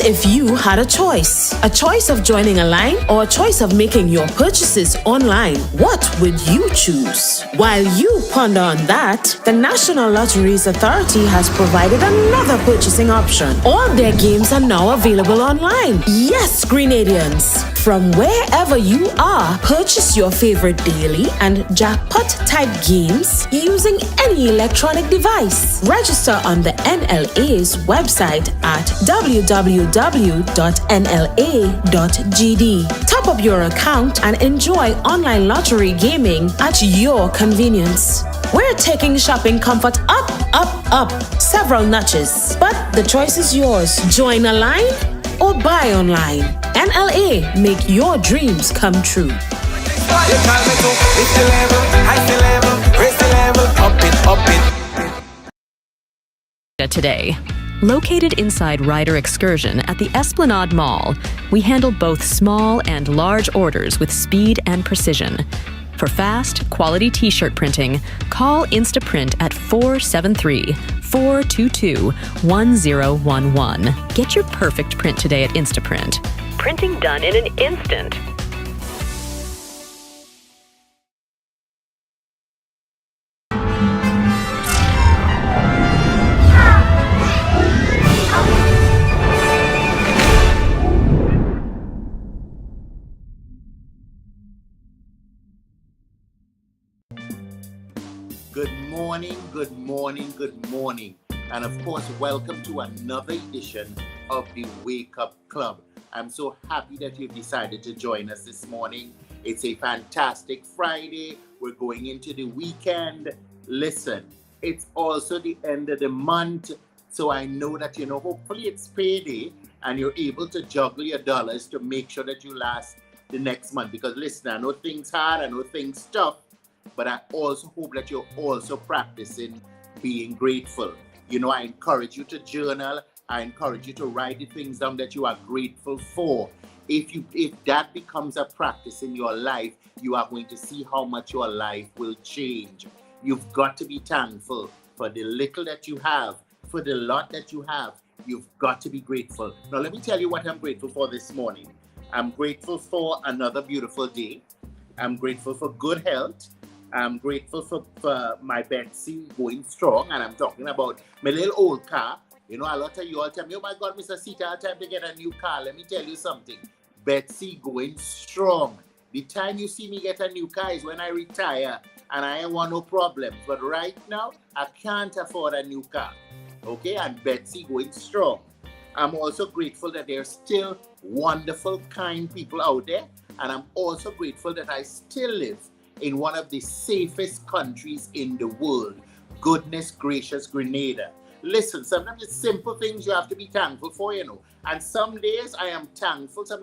if you had a choice? A choice of joining a line or a choice of making your purchases online? What would you choose? While you ponder on that, the National Lotteries Authority has provided another purchasing option. All their games are now available online. Yes, Grenadians! From wherever you are, purchase your favorite daily and jackpot type games using any electronic device. Register on the NLA's website at www.nla.gd. Top up your account and enjoy online lottery gaming at your convenience. We're taking shopping comfort up, up, up several notches, but the choice is yours. Join a line or buy online. NLA, make your dreams come true. Today. Located inside Ryder Excursion at the Esplanade Mall, we handle both small and large orders with speed and precision. For fast, quality t-shirt printing, call Instaprint at 473-422-1011. Get your perfect print today at Instaprint. Printing done in an instant. Good morning. And of course, welcome to another edition of the Wake Up Club. I'm so happy that you've decided to join us this morning. It's a fantastic Friday. We're going into the weekend. Listen, it's also the end of the month. So I know that, hopefully it's payday and you're able to juggle your dollars to make sure that you last the next month. Because listen, I know things hard, I know things tough. But I also hope that you're also practicing being grateful. I encourage you to journal. I encourage you to write the things down that you are grateful for. If that becomes a practice in your life, you are going to see how much your life will change. You've got to be thankful for the little that you have, for the lot that you have. You've got to be grateful. Now, let me tell you what I'm grateful for this morning. I'm grateful for another beautiful day. I'm grateful for good health. I'm grateful for my Betsy going strong, and I'm talking about my little old car. A lot of you all tell me, oh my God, Mr. Sita, time to get a new car. Let me tell you something. Betsy going strong. The time you see me get a new car is when I retire, and I ain't want no problems. But right now, I can't afford a new car. Okay, and Betsy going strong. I'm also grateful that there's still wonderful, kind people out there, and I'm also grateful that I still live in one of the safest countries in the world. Goodness gracious, Grenada. Listen, sometimes it's simple things you have to be thankful for, And some days I am thankful. Some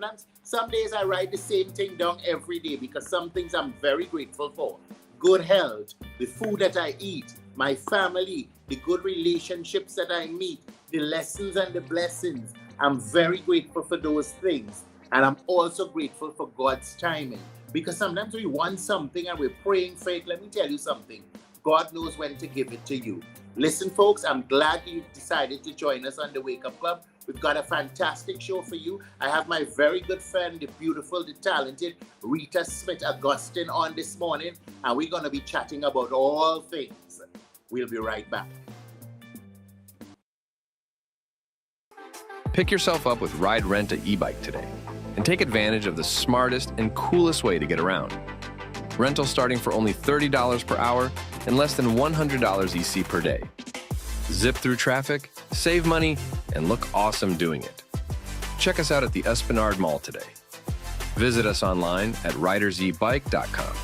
days I write the same thing down every day because some things I'm very grateful for. Good health, the food that I eat, my family, the good relationships that I meet, the lessons and the blessings. I'm very grateful for those things. And I'm also grateful for God's timing. Because sometimes we want something and we're praying for it. Let me tell you something. God knows when to give it to you. Listen, folks, I'm glad you've decided to join us on the Wake Up Club. We've got a fantastic show for you. I have my very good friend, the beautiful, the talented Rita Smith Augustine on this morning. And we're going to be chatting about all things. We'll be right back. Pick yourself up with Ride Rent a e-bike today and take advantage of the smartest and coolest way to get around. Rental starting for only $30 per hour and less than $100 EC per day. Zip through traffic, save money, and look awesome doing it. Check us out at the Esplanade Mall today. Visit us online at ridersebike.com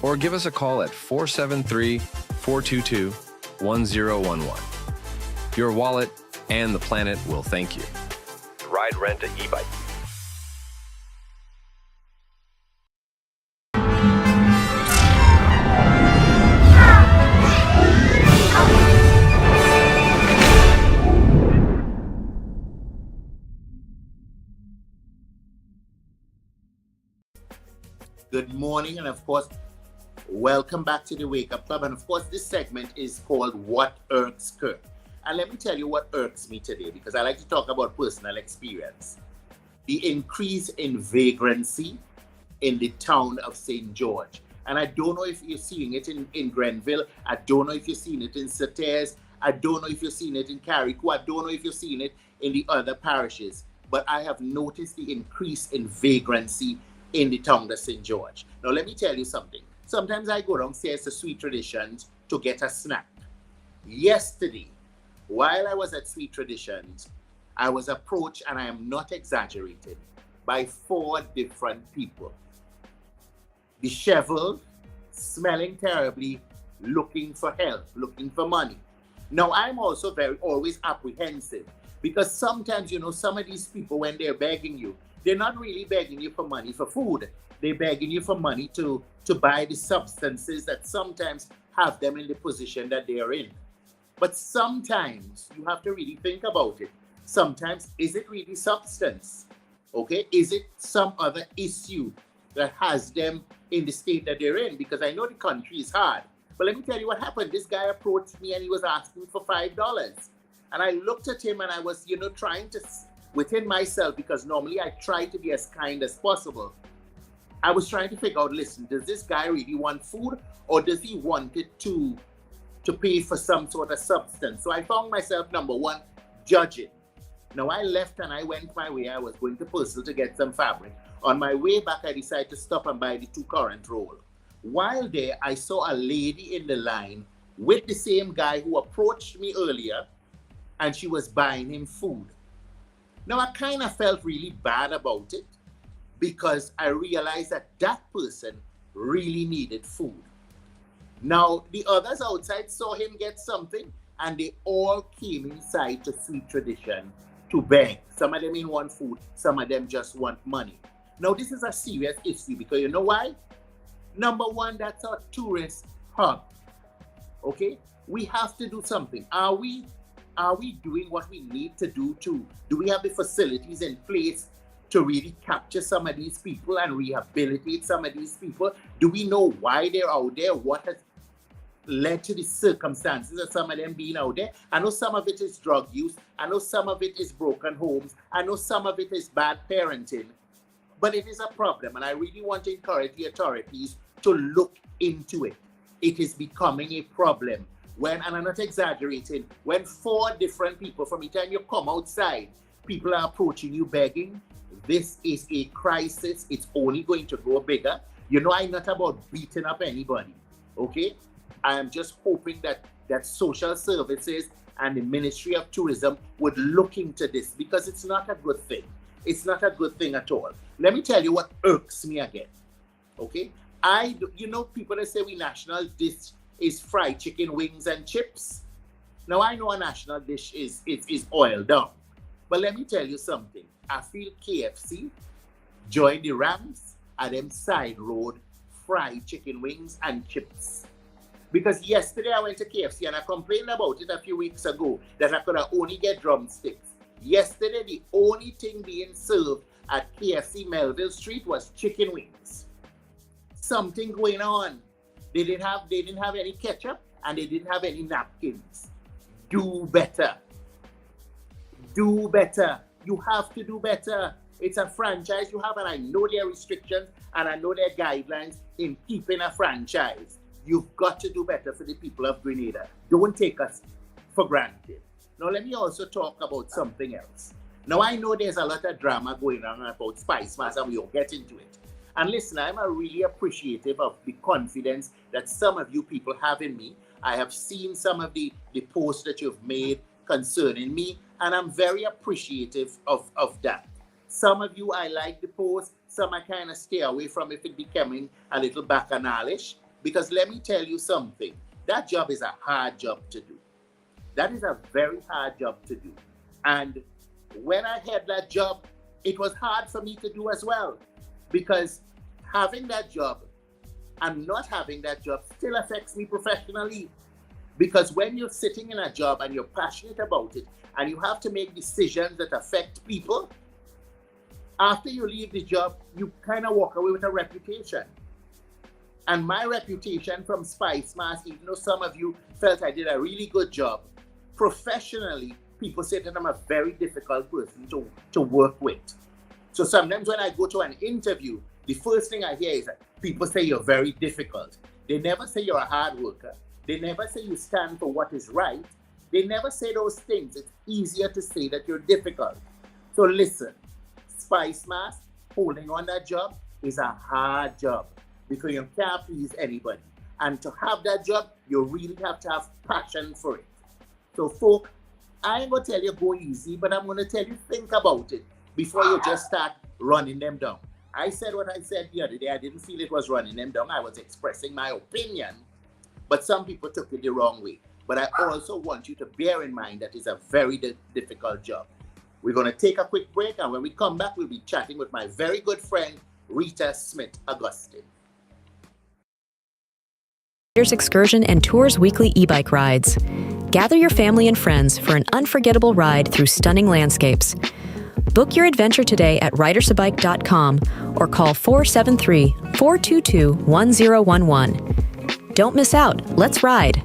or give us a call at 473-422-1011. Your wallet and the planet will thank you. Ride Rent a e-bike. Good morning, and of course, welcome back to the Wake Up Club. And of course, this segment is called What Irks Kirk. And let me tell you what irks me today, because I like to talk about personal experience. The increase in vagrancy in the town of St. George. And I don't know if you're seeing it in Grenville. I don't know if you're seeing it in Sauters. I don't know if you're seeing it in Carriacou. I don't know if you're seeing it in the other parishes. But I have noticed the increase in vagrancy in the town of St. George. Now, let me tell you something. Sometimes I go downstairs to Sweet Traditions to get a snack. Yesterday, while I was at Sweet Traditions, I was approached, and I am not exaggerating, by 4 different people. Disheveled, smelling terribly, looking for help, looking for money. Now, I'm also always apprehensive, because sometimes, some of these people, when they're begging you, they're not really begging you for money for food. They're begging you for money to buy the substances that sometimes have them in the position that they are in. But sometimes you have to really think about it. Sometimes, is it really substance? Okay, is it some other issue that has them in the state that they're in? Because I know the country is hard. But let me tell you what happened. This guy approached me and he was asking for $5. And I looked at him and I was, trying to, within myself, because normally I try to be as kind as possible. I was trying to figure out, listen, does this guy really want food, or does he want it to pay for some sort of substance? So I found myself, number one, judging. Now, I left and I went my way. I was going to Purcell to get some fabric. On my way back, I decided to stop and buy the 2 currant roll. While there, I saw a lady in the line with the same guy who approached me earlier, and she was buying him food. Now, I kind of felt really bad about it, because I realized that that person really needed food. Now, the others outside saw him get something, and they all came inside to Sweet Tradition to beg. Some of them didn't want food, some of them just want money. Now, this is a serious issue, because you know why? Number one, that's our tourist hub. Okay? We have to do something. Are we doing what we need to do? Do we have the facilities in place to really capture some of these people and rehabilitate some of these people? Do we know why they're out there? What has led to the circumstances of some of them being out there? I know some of it is drug use. I know some of it is broken homes. I know some of it is bad parenting. But it is a problem, and I really want to encourage the authorities to look into it. It is becoming a problem. And I'm not exaggerating, when 4 different people, from the time you come outside, people are approaching you begging, this is a crisis. It's only going to grow bigger. I'm not about beating up anybody, okay? I am just hoping that social services and the Ministry of Tourism would look into this, because it's not a good thing. It's not a good thing at all. Let me tell you what irks me again, okay? People that say we national dish is fried chicken wings and chips. Now, I know a national dish is oiled down. But let me tell you something. I feel KFC join the Rams at them side road fried chicken wings and chips. Because yesterday I went to KFC and I complained about it a few weeks ago that I could only get drumsticks. Yesterday, the only thing being served at KFC Melville Street was chicken wings. Something going on. They didn't have any ketchup, and they didn't have any napkins. Do better. Do better. You have to do better. It's a franchise you have, and I know there are restrictions, and I know there are guidelines in keeping a franchise. You've got to do better for the people of Grenada. Don't take us for granted. Now, let me also talk about something else. Now, I know there's a lot of drama going on about Spice Mass, and we'll get into it. And listen, I'm really appreciative of the confidence that some of you people have in me. I have seen some of the posts that you've made concerning me, and I'm very appreciative of that. Some of you, I like the post. Some I kind of stay away from if it becoming a little bacchanalish. Because let me tell you something. That job is a hard job to do. That is a very hard job to do. And when I had that job, it was hard for me to do as well. Because having that job and not having that job still affects me professionally. Because when you're sitting in a job and you're passionate about it, and you have to make decisions that affect people, after you leave the job, you kind of walk away with a reputation. And my reputation from Spice Mass, even though some of you felt I did a really good job, professionally, people say that I'm a very difficult person to work with. So sometimes when I go to an interview, the first thing I hear is that people say you're very difficult. They never say you're a hard worker. They never say you stand for what is right. They never say those things. It's easier to say that you're difficult. So listen, Spice Mask, holding on that job is a hard job because you can't please anybody. And to have that job, you really have to have passion for it. So folk, I ain't gonna tell you go easy, but I'm gonna tell you think about it before you just start running them down. I said what I said the other day. I didn't feel it was running them down. I was expressing my opinion, but some people took it the wrong way. But I also want you to bear in mind that it's a very difficult job. We're going to take a quick break, and when we come back, we'll be chatting with my very good friend, Rita Smith Augustine. Riders Excursion and Tours weekly e-bike rides. Gather your family and friends for an unforgettable ride through stunning landscapes. Book your adventure today at ridersabike.com or call 473-422-1011. Don't miss out. Let's ride.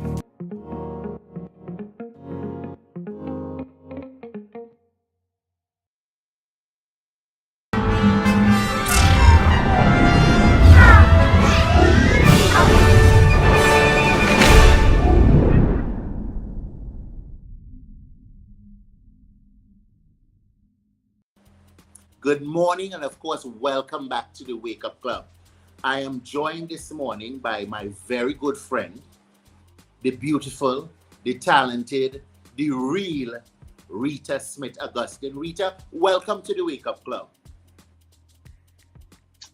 Good morning, and of course, welcome back to the Wake Up Club. I am joined this morning by my very good friend, the beautiful, the talented, the real Rita Smith Augustine. Rita, welcome to the Wake Up Club.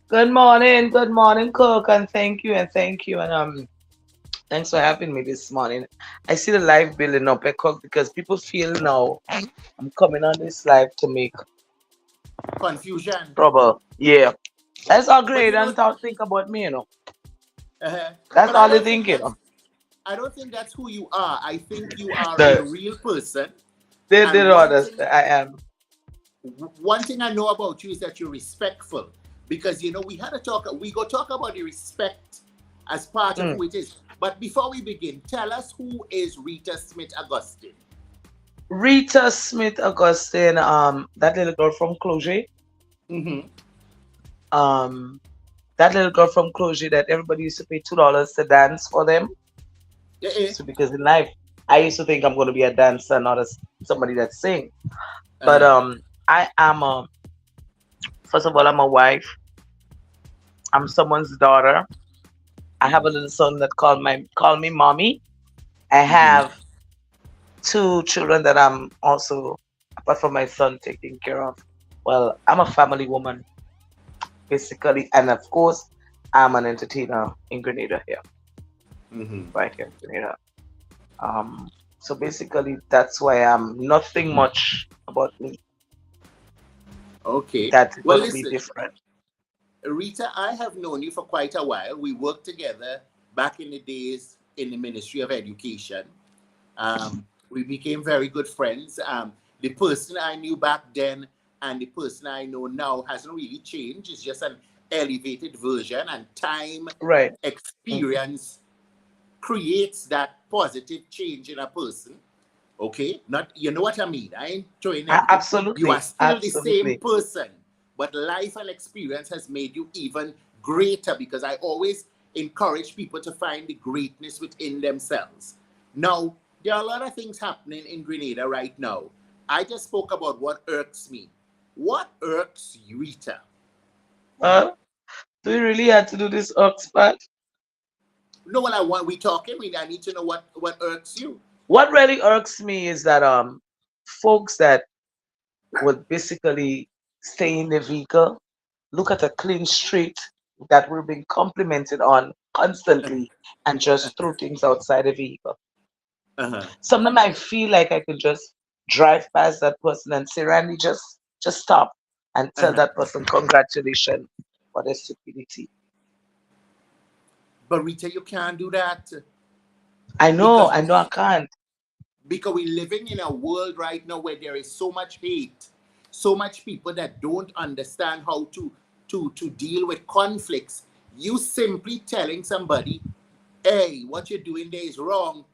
Good morning, Cook, and thank you, and thanks for having me this morning. I see the live building up, Cook, because people feel now I'm coming on this live to make Confusion. trouble. Yeah, that's all great. you know- And thought think about me, you know. Uh-huh. That's But all they think, you know. I don't think that's who you are. I think you are a The- real person. They And don't understand. I am. One thing I know about you is that you're respectful, because we go talk about the respect as part of who it is. But before we begin, tell us, who is Rita Smith Augustine? Rita Smith Augustine, that little girl from Cloger. Mm-hmm. That little girl from Cloger that everybody used to pay $2 to dance for them. Yeah. So because in life, I used to think I'm going to be a dancer, not somebody that sing. But I am first of all, I'm a wife. I'm someone's daughter. I have a little son that call me mommy. I have two children that I'm also, apart from my son, taking care of. Well, I'm a family woman, basically, and of course, I'm an entertainer in Grenada here, right here in Grenada. So basically, that's why I'm nothing much about me. Okay. That's Well, going to be listen, different. Rita, I have known you for quite a while. We worked together back in the days in the Ministry of Education. We became very good friends. The person I knew back then and the person I know now hasn't really changed. It's just an elevated version, and time, Right. experience creates that positive change in a person. Okay, you know what I mean? I ain't throwing anything. Absolutely. You are still the Absolutely. same person, but life and experience has made you even greater, because I always encourage people to find the greatness within themselves. Now, there are a lot of things happening in Grenada right now. I just spoke about what irks me. What irks you, Rita? Do we really have to do this Oxford? No, we talking. I need to know what irks you. What really irks me is that folks that would basically stay in the vehicle, look at a clean street that we're being complimented on constantly, and just throw things outside the vehicle. Sometimes I feel like I could just drive past that person and say, Randy, just stop and tell that person congratulations for their stupidity. But Rita, you can't do that. I know I can't. Because we're living in a world right now where there is so much hate, so much people that don't understand how to deal with conflicts. You simply telling somebody, hey, what you're doing there is wrong,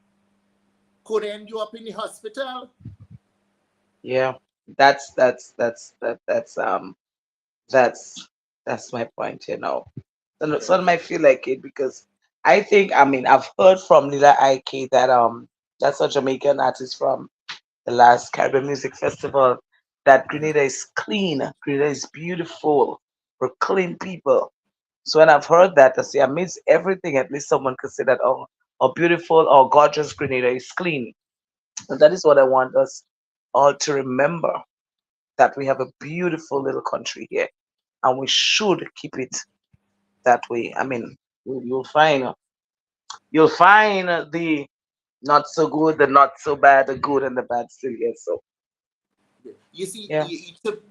could end you up in the hospital. Yeah, that's that's that's my point, you know. So some might feel like it because I think, I mean, I've heard from Lila Ike that that's a Jamaican artist from the last Caribbean Music Festival, that Grenada is clean, Grenada is beautiful, we're clean people. So when I've heard that, I say amidst everything, at least someone could say that, oh, how beautiful or gorgeous Grenada is clean. And that is what I want us all to remember, that we have a beautiful little country here, and we should keep it that way. I mean, you'll find the not so good, the not so bad, the good and the bad still here. So You see, yeah,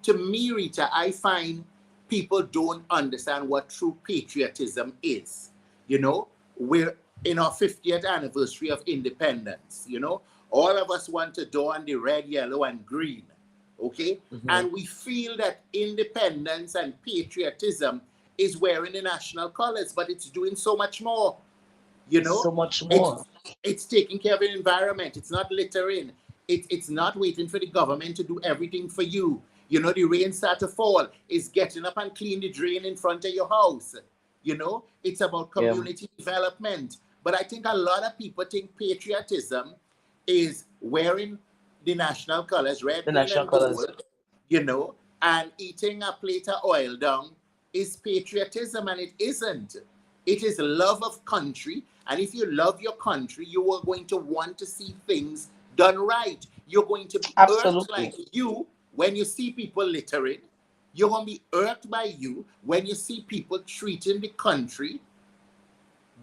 to me, Rita, I find people don't understand what true patriotism is. You know, we're in our 50th anniversary of independence. You know, all of us want to don the red, yellow, and green. Okay? hmm, And we feel that independence and patriotism is wearing the national colors, but it's doing so much more. You it's know, so much more. it's taking care of the environment. It's not littering. It's not waiting for the government to do everything for you. You know, the rain start to fall. It's getting up and clean the drain in front of your house. You know, it's about Yeah, community development. But I think a lot of people think patriotism is wearing the national colors, red, the green, national and colors. gold, you know, and eating a plate of oil down is patriotism, and it isn't. It is love of country. And if you love your country, you are going to want to see things done right. You're going to be irked Absolutely. like you when you see people littering. You're going to be irked by you when you see people treating the country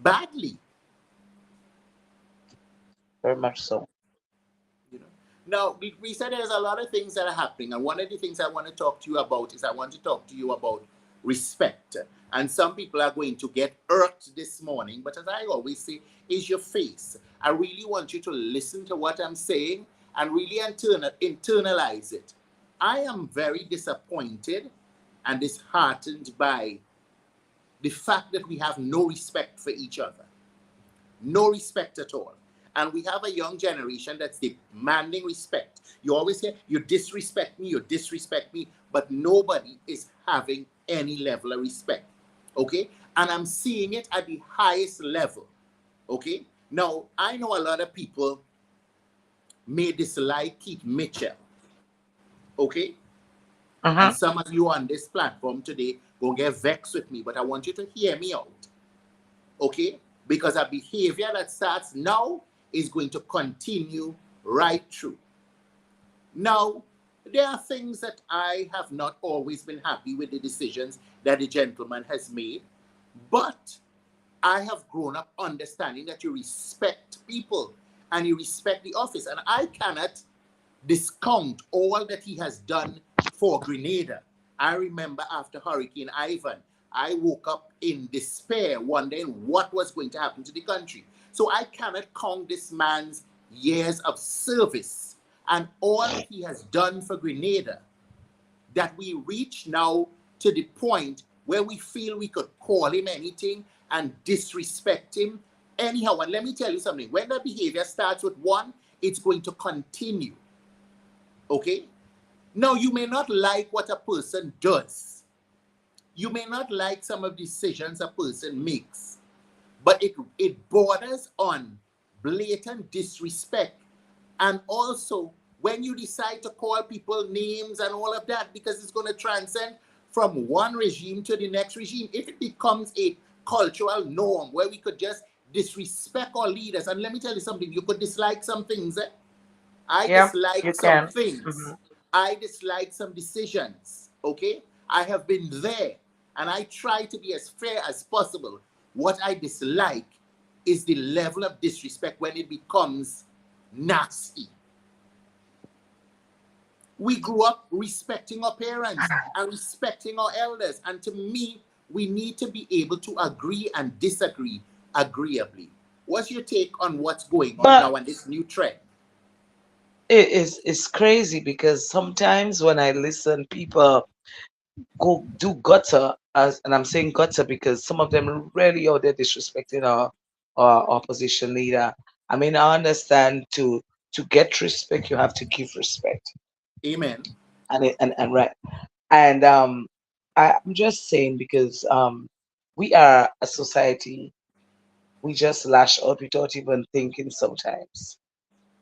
badly. Very much so. You know. Now, we said there's a lot of things that are happening, and one of the things I want to talk to you about is I want to talk to you about respect. And some people are going to get irked this morning, but as I always say, is your face. I really want you to listen to what I'm saying and really internalize it. I am very disappointed and disheartened by the fact that we have no respect for each other. No respect at all. And we have a young generation that's demanding respect. You always say, you disrespect me, you disrespect me, but nobody is having any level of respect. Okay? And I'm seeing it at the highest level. Okay? Now, I know a lot of people may dislike Keith Mitchell. Okay? And Uh-huh. some of you on this platform today will get vexed with me, but I want you to hear me out. Okay? Because a behavior that starts now is going to continue right through. Now, there are things that I have not always been happy with the decisions that the gentleman has made, but I have grown up understanding that you respect people and you respect the office, and I cannot discount all that he has done for Grenada. I remember after Hurricane Ivan, I woke up in despair, wondering what was going to happen to the country. So I cannot count this man's years of service and all that he has done for Grenada, that we reach now to the point where we feel we could call him anything and disrespect him anyhow. And let me tell you something, when that behavior starts with one, it's going to continue. Okay? Now, you may not like what a person does. You may not like some of the decisions a person makes, but it borders on blatant disrespect. And also, when you decide to call people names and all of that, because it's going to transcend from one regime to the next regime, if it becomes a cultural norm where we could just disrespect our leaders, and let me tell you something, you could dislike some things. I Yeah, you dislike some can. Hmm. things. I dislike some decisions. Okay? I have been there and I try to be as fair as possible. What I dislike is the level of disrespect when it becomes nasty. We grew up respecting our parents and respecting our elders. And to me, we need to be able to agree and disagree agreeably. What's your take on what's going on But now on this new trend? it's crazy because sometimes when I listen, people go do gutter, as and I'm saying gutter because some of them really out there disrespecting our opposition leader. I mean, I understand to get respect, you have to give respect, Amen. and right. And I'm just saying because we are a society, we just lash out without even thinking sometimes.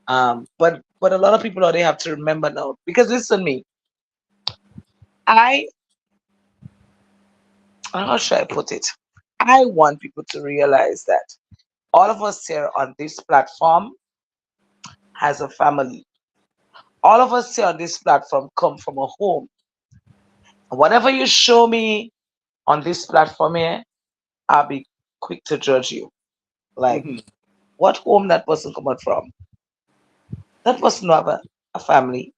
But a lot of people out there have to remember now. Because listen, me, I how should I put it? I want people to realize that all of us here on this platform has a family. All of us here on this platform come from a home. Whatever you show me on this platform here, I'll be quick to judge you. Like Hmm. what home that person come out from? That person have a family.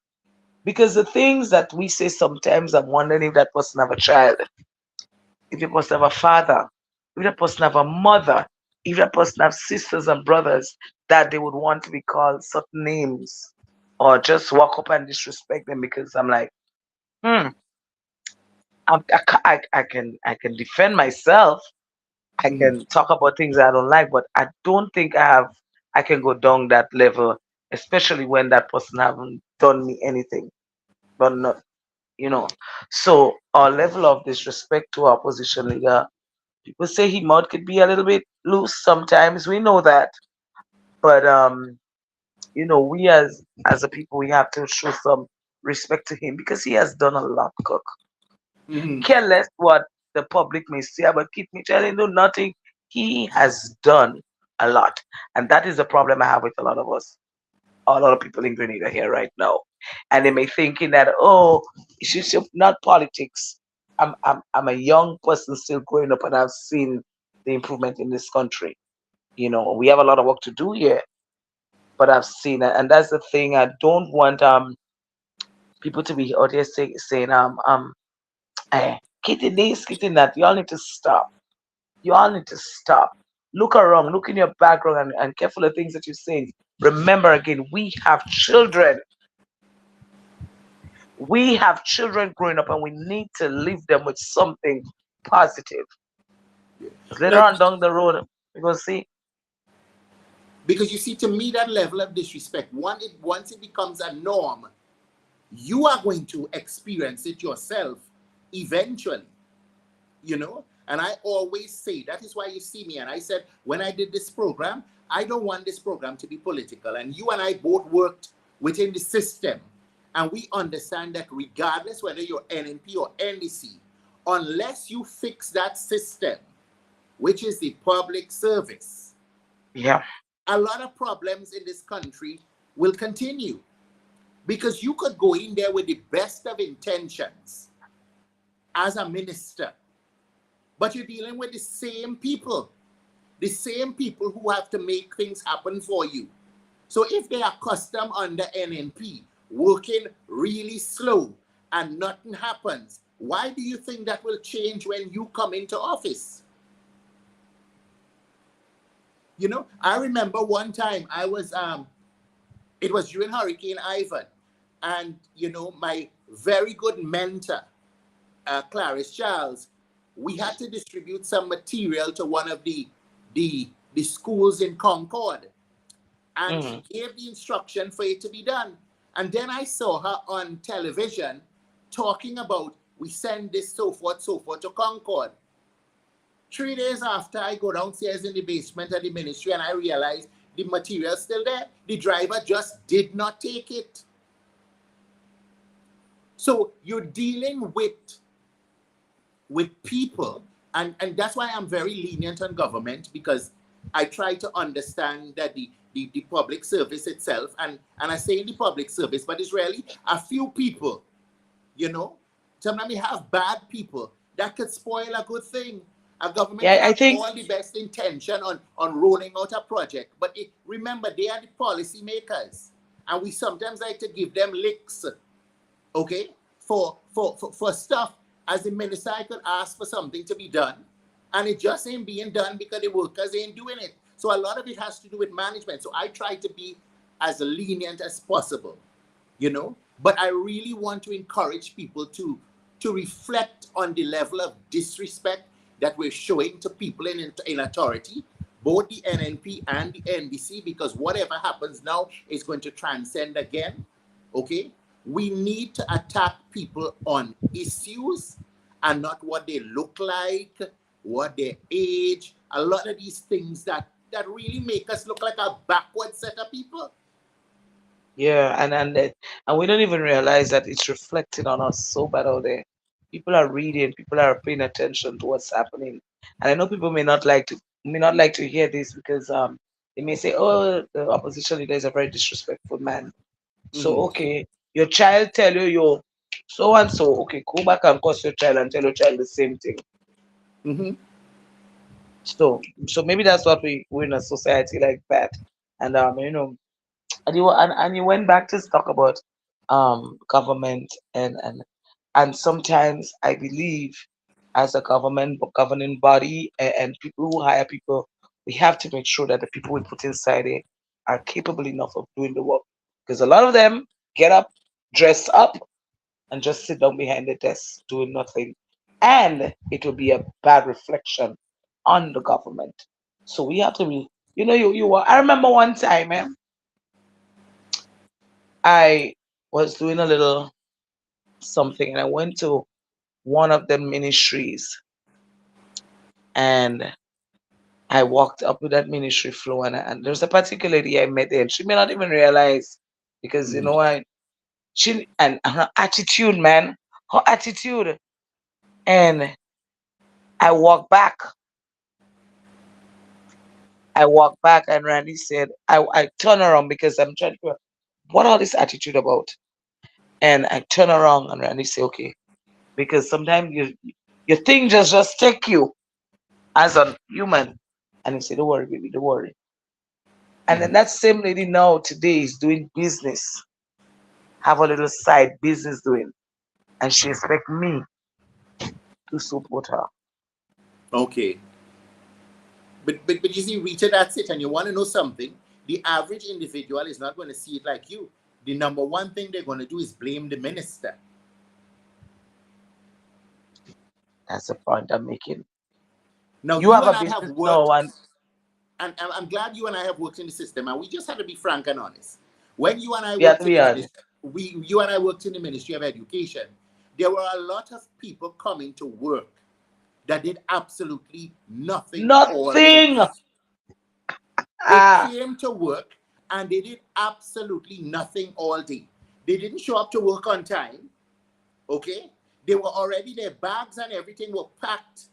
Because the things that we say sometimes, I'm wondering if that person have a child, if that person have a father, if that person have a mother, if that person have sisters and brothers that they would want to be called certain names, or just walk up and disrespect them. Because I'm like, hmm, I can defend myself. I Hmm. can talk about things I don't like, but I don't think I can go down that level, especially when that person haven't done me anything, but not, you know. So our level of disrespect to our opposition leader, people say he mouth could be a little bit loose sometimes. We know that, but we as a people, we have to show some respect to him because he has done a lot, cook. Hmm. Care less what the public may say, but keep me telling you nothing. He has done a lot, and that is the problem I have with a lot of people in Grenada here right now, and they may thinking that, oh, it's just not politics. I'm a young person still growing up, and I've seen the improvement in this country. We have a lot of work to do here, but I've seen it, and that's the thing. I don't want people to be out here saying kitty this, kitty that. You all need to stop. You all need to stop. Look around, look in your background, and careful of things that you're saying. Remember again, we have children. We have children growing up, and we need to leave them with something positive. 'Cause later Like, on down the road, we go see. because you see, to me, that level of disrespect, once it becomes a norm, you are going to experience it yourself eventually, you know. And I always say that is why you see me. And I said, when I did this program, I don't want this program to be political. And you and I both worked within the system. And we understand that regardless whether you're NNP or NDC, unless you fix that system, which is the public service, Yeah, a lot of problems in this country will continue. Because you could go in there with the best of intentions as a minister, but you're dealing with the same people who have to make things happen for you. So if they are custom under NNP, working really slow and nothing happens, why do you think that will change when you come into office? I remember one time it was during Hurricane Ivan, and my very good mentor, Clarice Charles, we had to distribute some material to one of the schools in Concord, and she hmm gave the instruction for it to be done. And then I saw her on television talking about we send this so forth to Concord. 3 days after, I go downstairs in the basement of the ministry and I realize the material's still there. The driver just did not take it. So you're dealing with people, and that's why I'm very lenient on government, because I try to understand that the public service itself, and I say in the public service, but it's really a few people, you know. Sometimes we have bad people that could spoil a good thing. A government yeah, could I have think. all the best intention on rolling out a project, but remember, they are the policy makers, and we sometimes like to give them licks, okay, for stuff. As a minister, I could ask for something to be done, and it just ain't being done because the workers ain't doing it. So a lot of it has to do with management. So I try to be as lenient as possible, But I really want to encourage people to reflect on the level of disrespect that we're showing to people in authority, both the NNP and the NBC, because whatever happens now is going to transcend again. Okay? We need to attack people on issues and not what they look like, what their age, a lot of these things that really make us look like a backward set of people. Yeah, and we don't even realize that it's reflecting on us so bad out there. People are reading, people are paying attention to what's happening. And I know people may not like to hear this because they may say, "Oh, the opposition leader is a very disrespectful man." So Mm-hmm. okay, your child tell you you're so and so. Okay, go back and curse your child and tell your child the same thing. Mm-hmm. So maybe that's what we're in a society like that. And and you went back to talk about government and sometimes I believe as a government governing body and people who hire people, we have to make sure that the people we put inside it are capable enough of doing the work, because a lot of them get up, dress up, and just sit down behind the desk doing nothing, and it will be a bad reflection on the government. So we have to be, you were, I remember one time, I was doing a little something and I went to one of the ministries and I walked up to that ministry floor and there's a particular lady I met there and she may not even realize because Mm-hmm. she and her attitude, man, her attitude. And I walked back. I walked back and Randy said, I turn around because I'm trying to figure out what all this attitude about. And I turn around and Randy said, okay, because sometimes your thing just take you as a human. And he said, don't worry, baby, don't worry. And then Mm-hmm. that same lady now today is doing business, have a little side business doing. And she expect me to support her. Okay. But you see, Rita, that's it. And you want to know something? The average individual is not going to see it like you. The number one thing they're going to do is blame the minister. That's the point I'm making. Now, You you have and a I have business now, worked, and and I'm glad you and I have worked in the system, and we just have to be frank and honest. When you and I we have to worked in be the honest. ministry, you and I worked in the Ministry of Education, there were a lot of people coming to work that did absolutely nothing all day. Nothing. They Ah, came to work and they did absolutely nothing all day. They didn't show up to work on time. Okay? They were already, their bags and everything were packed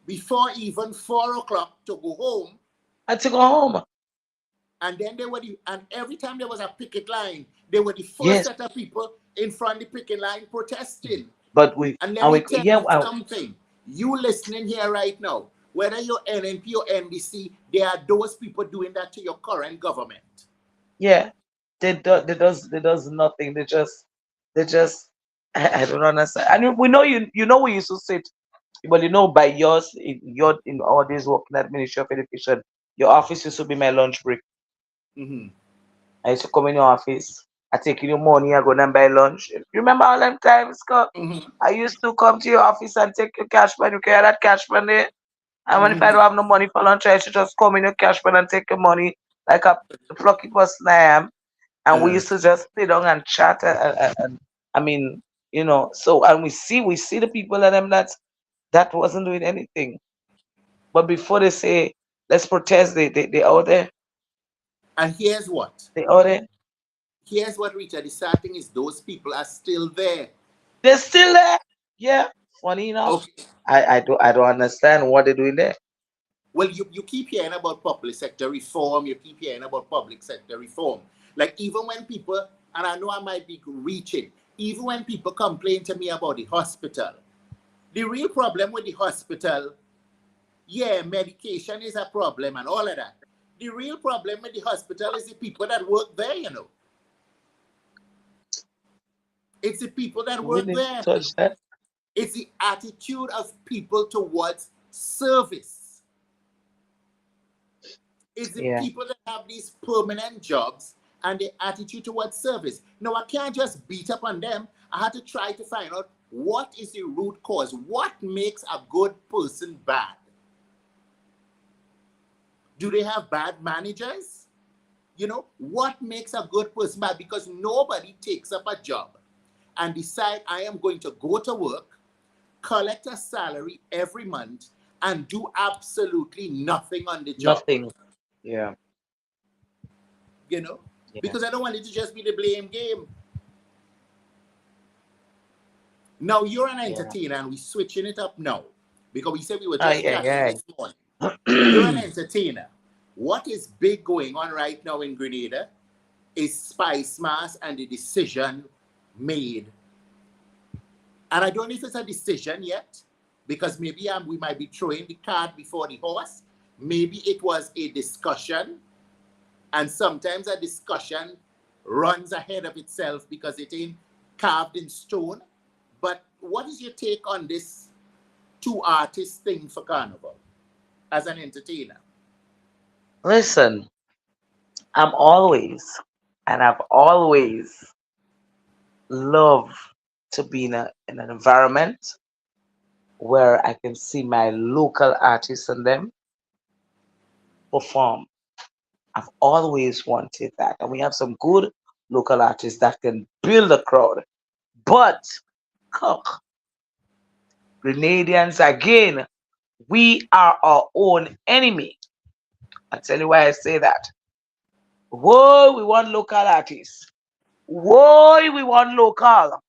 before even 4 o'clock to go home. I to go home. And then and every time there was a picket line, they were the first Yes, set of people in front of the picket line protesting. but And let and me we, tell yeah, you something. You listening here right now, whether you're NNP or NBC, there are those people doing that to your current government. yeah. They does nothing. They just I don't understand. And we know we used to sit, but by yours in all these working at Ministry of Education, your office used to be my lunch break. Mm-hmm. I used to come in your office. I take in your money. I go and buy lunch. You remember all them times, Scott? Mm-hmm. I used to come to your office and take your cash money. You carry that cash money. And when if I Mm-hmm. don't have no money for lunch, I used to just come in your cash money and take your money like a pluck it was slam. And we Uh, used to just sit down and chat. And I mean, so and we see the people and them that wasn't doing anything. But before they say let's protest, they out there. and here's what. They out there. Here's what, Rita. The sad thing is those people are still there. They're still there. Yeah. Funny enough. Okay. I don't understand what they're doing there. Well, you keep hearing about public sector reform. You keep hearing about public sector reform. Like even when people, and I know I might be reaching, even when people complain to me about the hospital, the real problem with the hospital, yeah, medication is a problem and all of that. The real problem with the hospital is the people that work there. It's the people that We work didn't there. touch that. It's the attitude of people towards service. It's the Yeah. people that have these permanent jobs and the attitude towards service. Now, I can't just beat up on them. I had to try to find out what is the root cause. What makes a good person bad? Do they have bad managers? What makes a good person bad? Because nobody takes up a job and decide I am going to go to work, collect a salary every month, and do absolutely nothing on the job. Nothing. Yeah. You know, Yeah. because I don't want it to just be the blame game. Now you're an Yeah. entertainer, and we're switching it up now because we said we were Oh, just chatting yeah, this morning. You're an yeah. entertainer. What is big going on right now in Grenada is Spice Mass and the decision made. And I don't know if it's a decision yet, because maybe we might be throwing the cart before the horse. Maybe it was a discussion, and sometimes a discussion runs ahead of itself because it ain't carved in stone. But what is your take on this two artists thing for Carnival as an entertainer? Listen, I'm always, and I've always loved to be in an environment where I can see my local artists and them perform. I've always wanted that. And we have some good local artists that can build a crowd. But, cook, Grenadians, again, we are our own enemy. I tell you why I say that. Whoa, we want local artists. Whoa, we want local.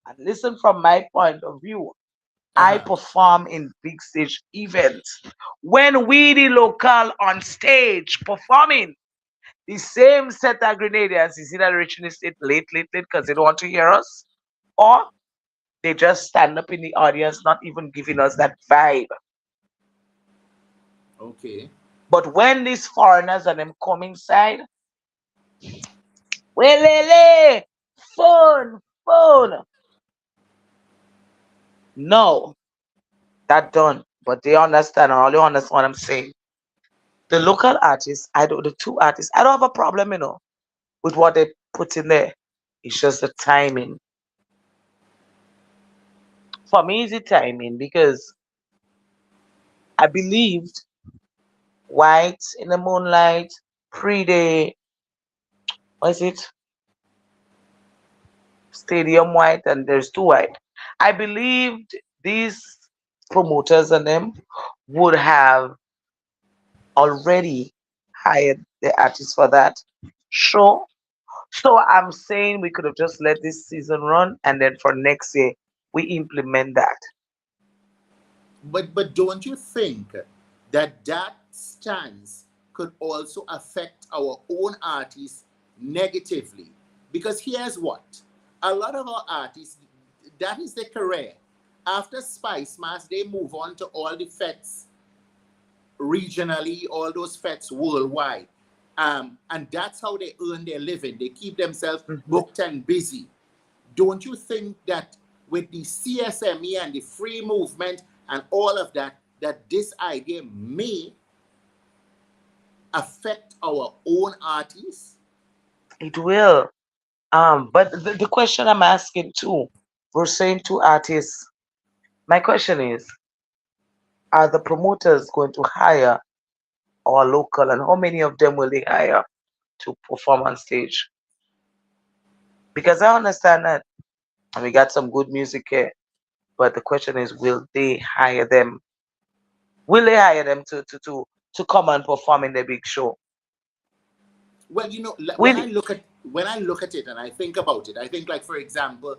And listen, from my point of view, I Uh-huh. perform in big stage events. When we the local on stage performing, the same set of Grenadians is either reaching the state late because they don't want to hear us, or they just stand up in the audience, not even giving us that vibe. Okay. But when these foreigners and them come inside, welele, phone. No, that done. But they understand, or they understand what I'm saying. The local artists, the two artists, I don't have a problem, with what they put in there. It's just the timing. For me, it's the timing because I believed White in the Moonlight, pre-day, what is it? Stadium White, and there's two White. I believed these promoters and them would have already hired the artists for that show. So I'm saying we could have just let this season run, and then for next year we implement that. But don't you think that stance could also affect our own artists negatively? Because here's what: a lot of our artists, that is their career. After Spice Mass, they move on to all the fets regionally, all those fets worldwide. And that's how they earn their living. They keep themselves Mhm. booked and busy. Don't you think that with the CSME and the free movement and all of that, that this idea may affect our own artists? It will. But the question I'm asking too, we're saying two artists. My question is, are the promoters going to hire our local, and how many of them will they hire to perform on stage? Because I understand that, and we got some good music here, but the question is, will they hire them? Will they hire them to come and perform in the big show? Well, Will when I look at it and I think about it, I think, like, for example,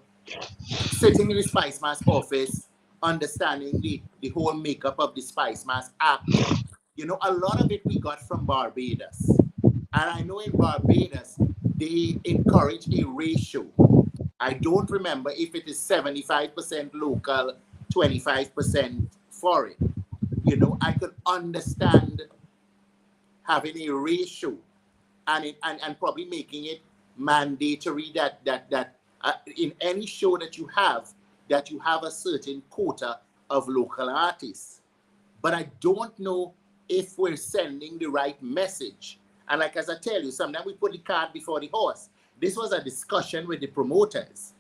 sitting in the Spice Mass office, understanding the whole makeup of the Spice Mass act. A lot of it we got from Barbados. And I know in Barbados, they encourage a ratio. I don't remember if it is 75% local, 25% foreign. I could understand having a ratio, and probably making it mandatory that in any show that you have a certain quota of local artists. But I don't know if we're sending the right message. And like, as I tell you, sometimes we put the cart before the horse. This was a discussion with the promoters.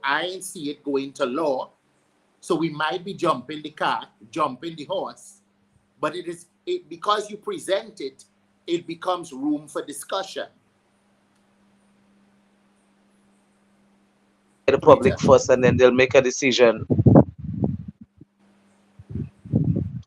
I ain't see it going to law, so we might be jumping the cart, jumping the horse, but it is it because you present it, it becomes room for discussion. The public Rita. first, and then they'll make a decision.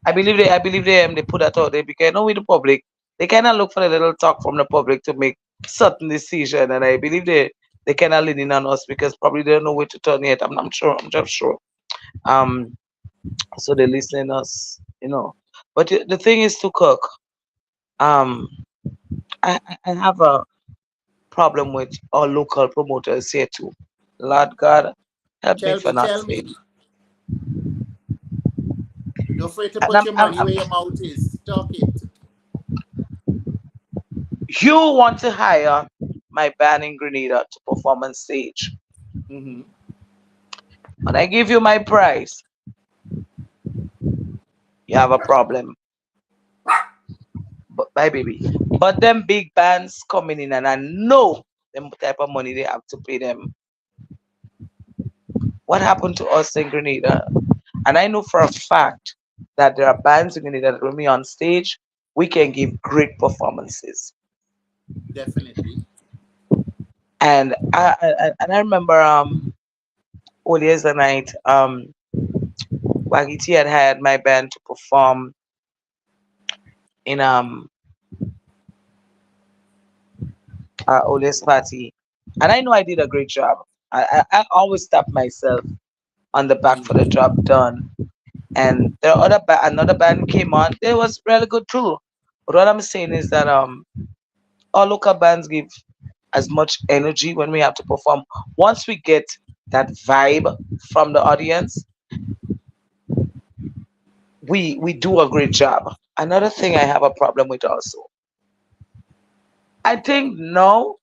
I believe they put that out there because no, with the public, they kind of look for a little talk from the public to make certain decision, and I believe they kind of leaning on us because probably they don't know where to turn yet. I'm sure. I'm just sure. Um, so they're listening us, you know. But the thing is to cook. Um, I have a problem with our local promoters here too. Lord God, help me for not Tell saying. me. You're afraid to And put your money where your mouth is. Talk it. you want to hire my band in Grenada to perform on stage. Hmm. When I give you my price, you have a problem. But my baby. But them big bands coming in and I know them type of money they have to pay them. What happened to us in Grenada? And I know for a fact that there are bands in Grenada that when we on stage, we can give great performances. Definitely. And I remember earlier the night, Wagiti had hired my band to perform in Ole's party. And I know I did a great job. I always tap myself on the back for the Hmm. job done. And another band came on. It was really good too. But what I'm saying is that all local bands give as much energy when we have to perform. Once we get that vibe from the audience, we do a great job. Another thing I have a problem with also. I think now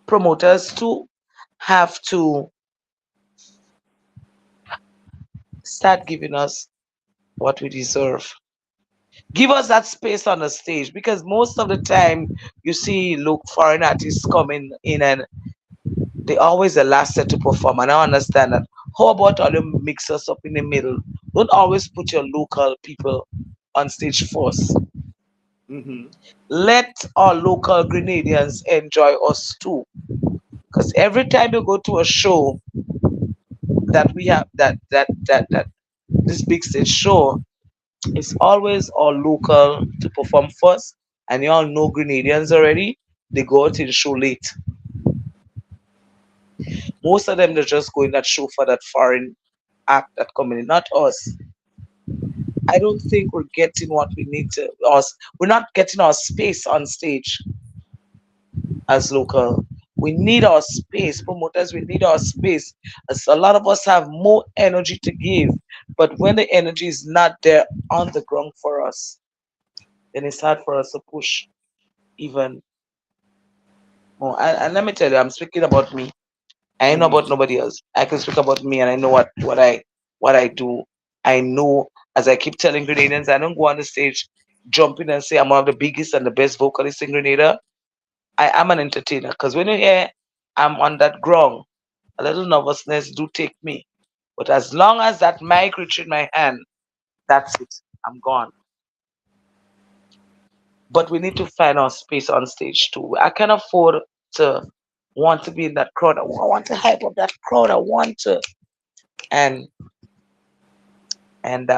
promoters too have to start giving us what we deserve. Give us that space on the stage because most of the time you see look foreign artists coming in and they always the last set to perform. And I understand that. How about all the mixers up in the middle? Don't always put your local people on stage first. Hmm. Let our local Grenadians enjoy us too. Because every time you go to a show that we have that this big stage show, it's always all local to perform first, and you all know Grenadians already. They go out in show late. Most of them they just go in that show for that foreign act that coming in, not us. I don't think we're getting what we need to us. We're not getting our space on stage as local. We need our space, promoters. We need our space. As a lot of us have more energy to give, but when the energy is not there on the ground for us, then it's hard for us to push even more. And let me tell you, I'm speaking about me. I ain't know Hmm. about nobody else. I can speak about me, and I know what I do. I know, as I keep telling Grenadians, I don't go on the stage jumping and say I'm one of the biggest and the best vocalists in Grenada. I am an entertainer because when you hear I'm on that ground, a little nervousness do take me. But as long as that mic reaches my hand, that's it. I'm gone. But we need to find our space on stage too. I can afford to want to be in that crowd. I want to hype up that crowd. I want to and and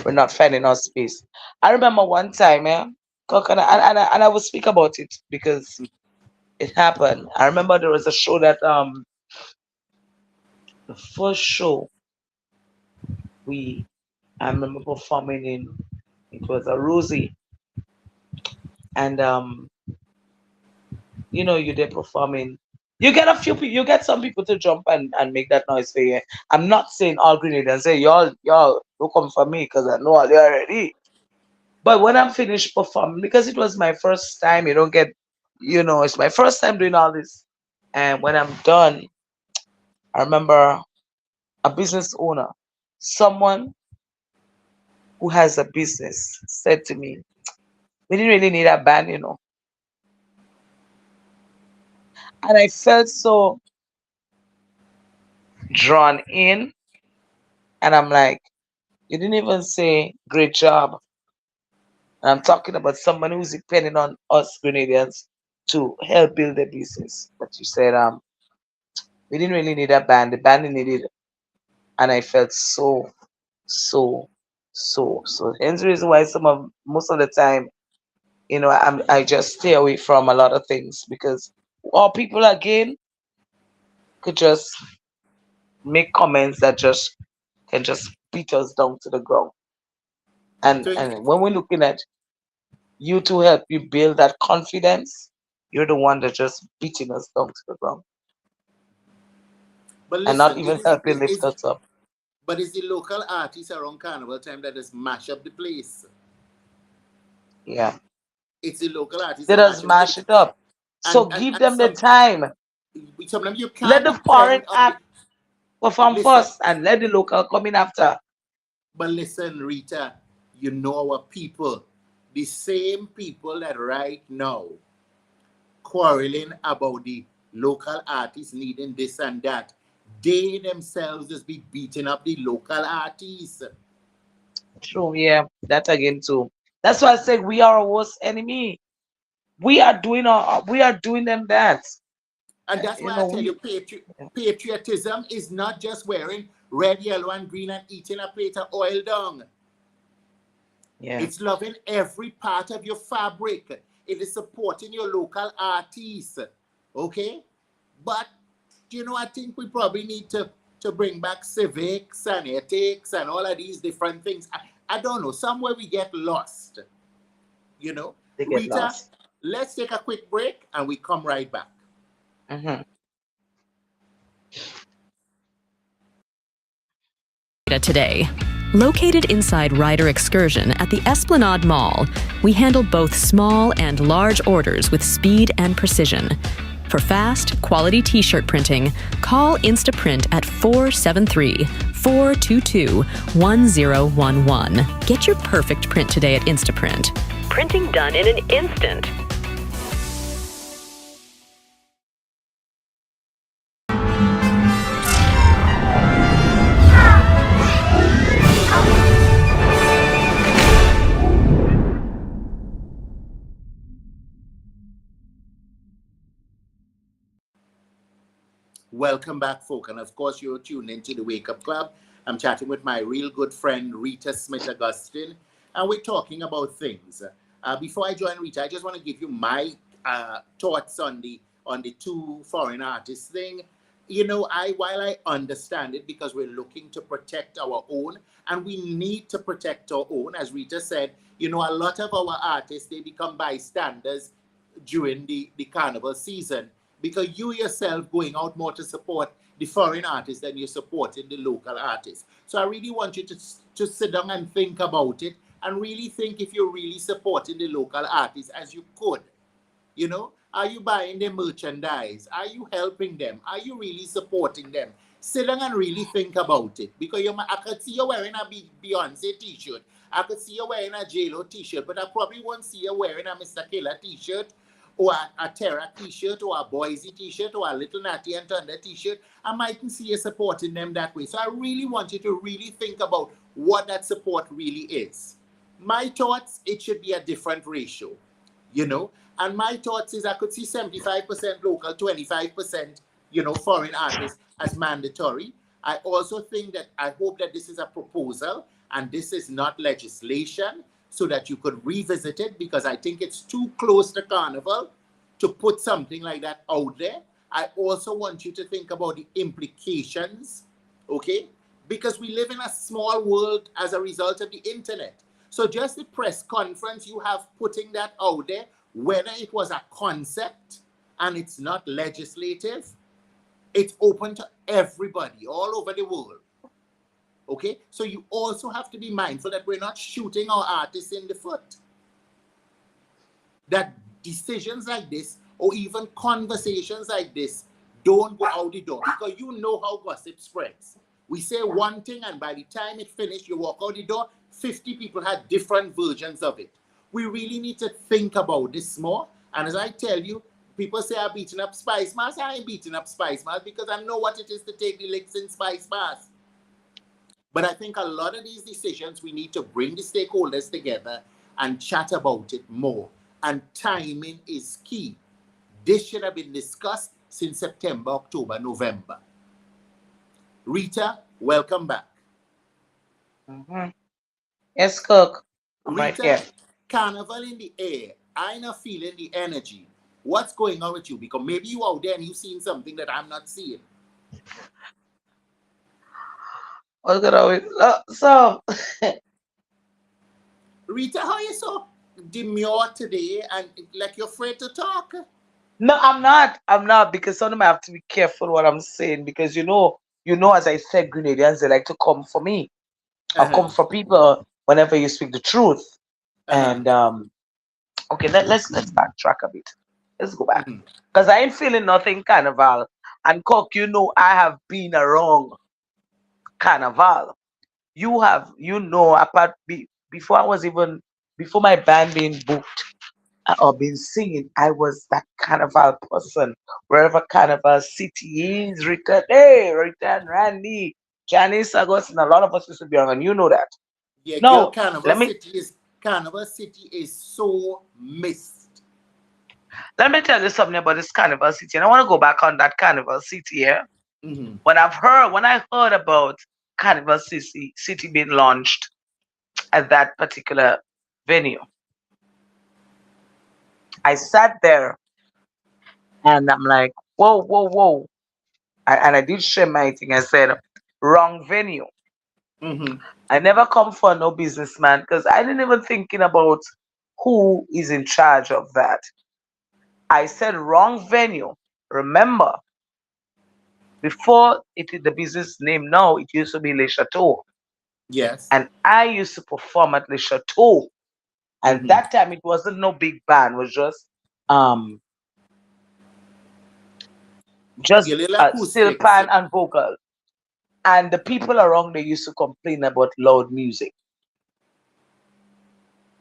we're not finding our space. I remember one time, yeah, and I will speak about it because it happened. I remember there was a show that the first show we I remember performing in it was a Rosie and you're there performing. You get a few people, you get some people to jump and make that noise for you. I'm not saying all Grenadians say y'all don't come for me because I know all you already. But when I'm finished performing, because it was my first time, you don't get, it's my first time doing all this. And when I'm done, I remember a business owner, someone who has a business, said to me, "We didn't really need a band." And I felt so drawn in, and I'm like, You didn't even say great job. And I'm talking about someone who's depending on us Grenadians to help build their business. But you said we didn't really need a band. The band needed, and I felt so, so. Hence the reason why most of the time, I just stay away from a lot of things because all people again could just make comments that just can just beat us down to the ground. And So, and when we're looking at you to help you build that confidence, you're the one that just beating us down to the ground but and not listen, even helping lift us up. but it's the local artists around Carnival time that just mash up the place. Yeah. It's the local artists They that mash just up the mash place. it up. And, So and, give and them the some, time. sometimes you Let can't the foreign depend on the. act perform Listen, first and let the local come in after. but listen, Rita, you know our people. The same people that right now quarreling about the local artists needing this and that, they themselves just be beating up the local artists. True, yeah. That again too. That's why I say we are our worst enemy. We are doing them that. And that's You why I know, tell you, yeah. patriotism is not just wearing red, yellow, and green and eating a plate of oil dung. Yeah. It's loving every part of your fabric. It is supporting your local artists. Okay? But, I think we probably need to bring back civics and ethics and all of these different things. I don't know. Somewhere we get lost. You know? They get Rita, lost. let's take a quick break and we come right back. Hmm. Today. Located inside Ryder Excursion at the Esplanade Mall, we handle both small and large orders with speed and precision. For fast, quality t-shirt printing, call Instaprint at 473-422-1011. Get your perfect print today at Instaprint. Printing done in an instant. Welcome back, folk. And of course, you're tuned into the Wake Up Club. I'm chatting with my real good friend, Rita Smith Augustine, and we're talking about things. Before I join Rita, I just want to give you my thoughts on the two foreign artists thing. While I understand it because we're looking to protect our own, and we need to protect our own, as Rita said, a lot of our artists, they become bystanders during the carnival season because you yourself going out more to support the foreign artists than you're supporting the local artists. So I really want you to sit down and think about it and really think if you're really supporting the local artists as you could. Are you buying their merchandise? Are you helping them? Are you really supporting them? Sit down and really think about it because I could see you wearing a Beyonce t-shirt. I could see you wearing a J-Lo t-shirt, but I probably won't see you wearing a Mr. Killer t-shirt or a Terra t-shirt or a Boise t-shirt or a Little Natty and Thunder t-shirt. I mightn't see you supporting them that way. So I really want you to really think about what that support really is. My thoughts, it should be a different ratio, you know. And my thoughts is I could see 75% local, 25%, foreign artists as mandatory. I also think that I hope that this is a proposal and this is not legislation so that you could revisit it because I think it's too close to Carnival to put something like that out there. I also want you to think about the implications, okay? Because we live in a small world as a result of the internet. So just the press conference you have putting that out there, whether it was a concept and it's not legislative, it's open to everybody all over the world. Okay? So you also have to be mindful that we're not shooting our artists in the foot. That decisions like this or even conversations like this don't go out the door because you know how gossip spreads. We say one thing and by the time it finished, you walk out the door, 50 people had different versions of it. We really need to think about this more. And as I tell you, people say I'm beating up Spice Mass. I ain't beating up Spice Mass because I know what it is to take the licks in Spice Mass. But I think a lot of these decisions, we need to bring the stakeholders together and chat about it more. And timing is key. This should have been discussed since September, October, November. Rita, welcome back. Mm-hmm. Yes, Cook. I'm right Rita, here. Carnival in the air. I not feeling the energy. What's going on with you? Because maybe you out there and you seeing something that I'm not seeing. What's going on with so? Rita, how you so demure today and like you're afraid to talk? No, I'm not. I'm not because sometimes I have to be careful what I'm saying because as I said, Grenadians they like to come for me or Uh-huh. come for people whenever you speak the truth. Uh-huh. And okay, let's backtrack a bit. Let's go back Mhm. because I ain't feeling nothing carnival. And Cook, I have been around carnival. Before I was even before my band being booked or been singing, I was that carnival person. Wherever carnival city is, Rita and Randy, Janice, Augustine, a lot of us used to be around, and you know that. Yeah, girl, No, Carnival City is so missed. let me tell you something about this carnival city, and I want to go back on that carnival city here. Mm-hmm. When I heard about carnival city being launched at that particular venue, I sat there and I'm like, whoa, whoa, whoa. And I did share my thing. I said, wrong venue. Mm-hmm. I never come for no businessman because I didn't even thinking about who is in charge of that. I said wrong venue. Remember, before it is the business name now, it used to be Le Chateau. Yes. And I used to perform at Le Chateau. And Mm-hmm. that time it wasn't no big band, it was um just Your little steel acoustics. pan and vocal. And the people around there used to complain about loud music.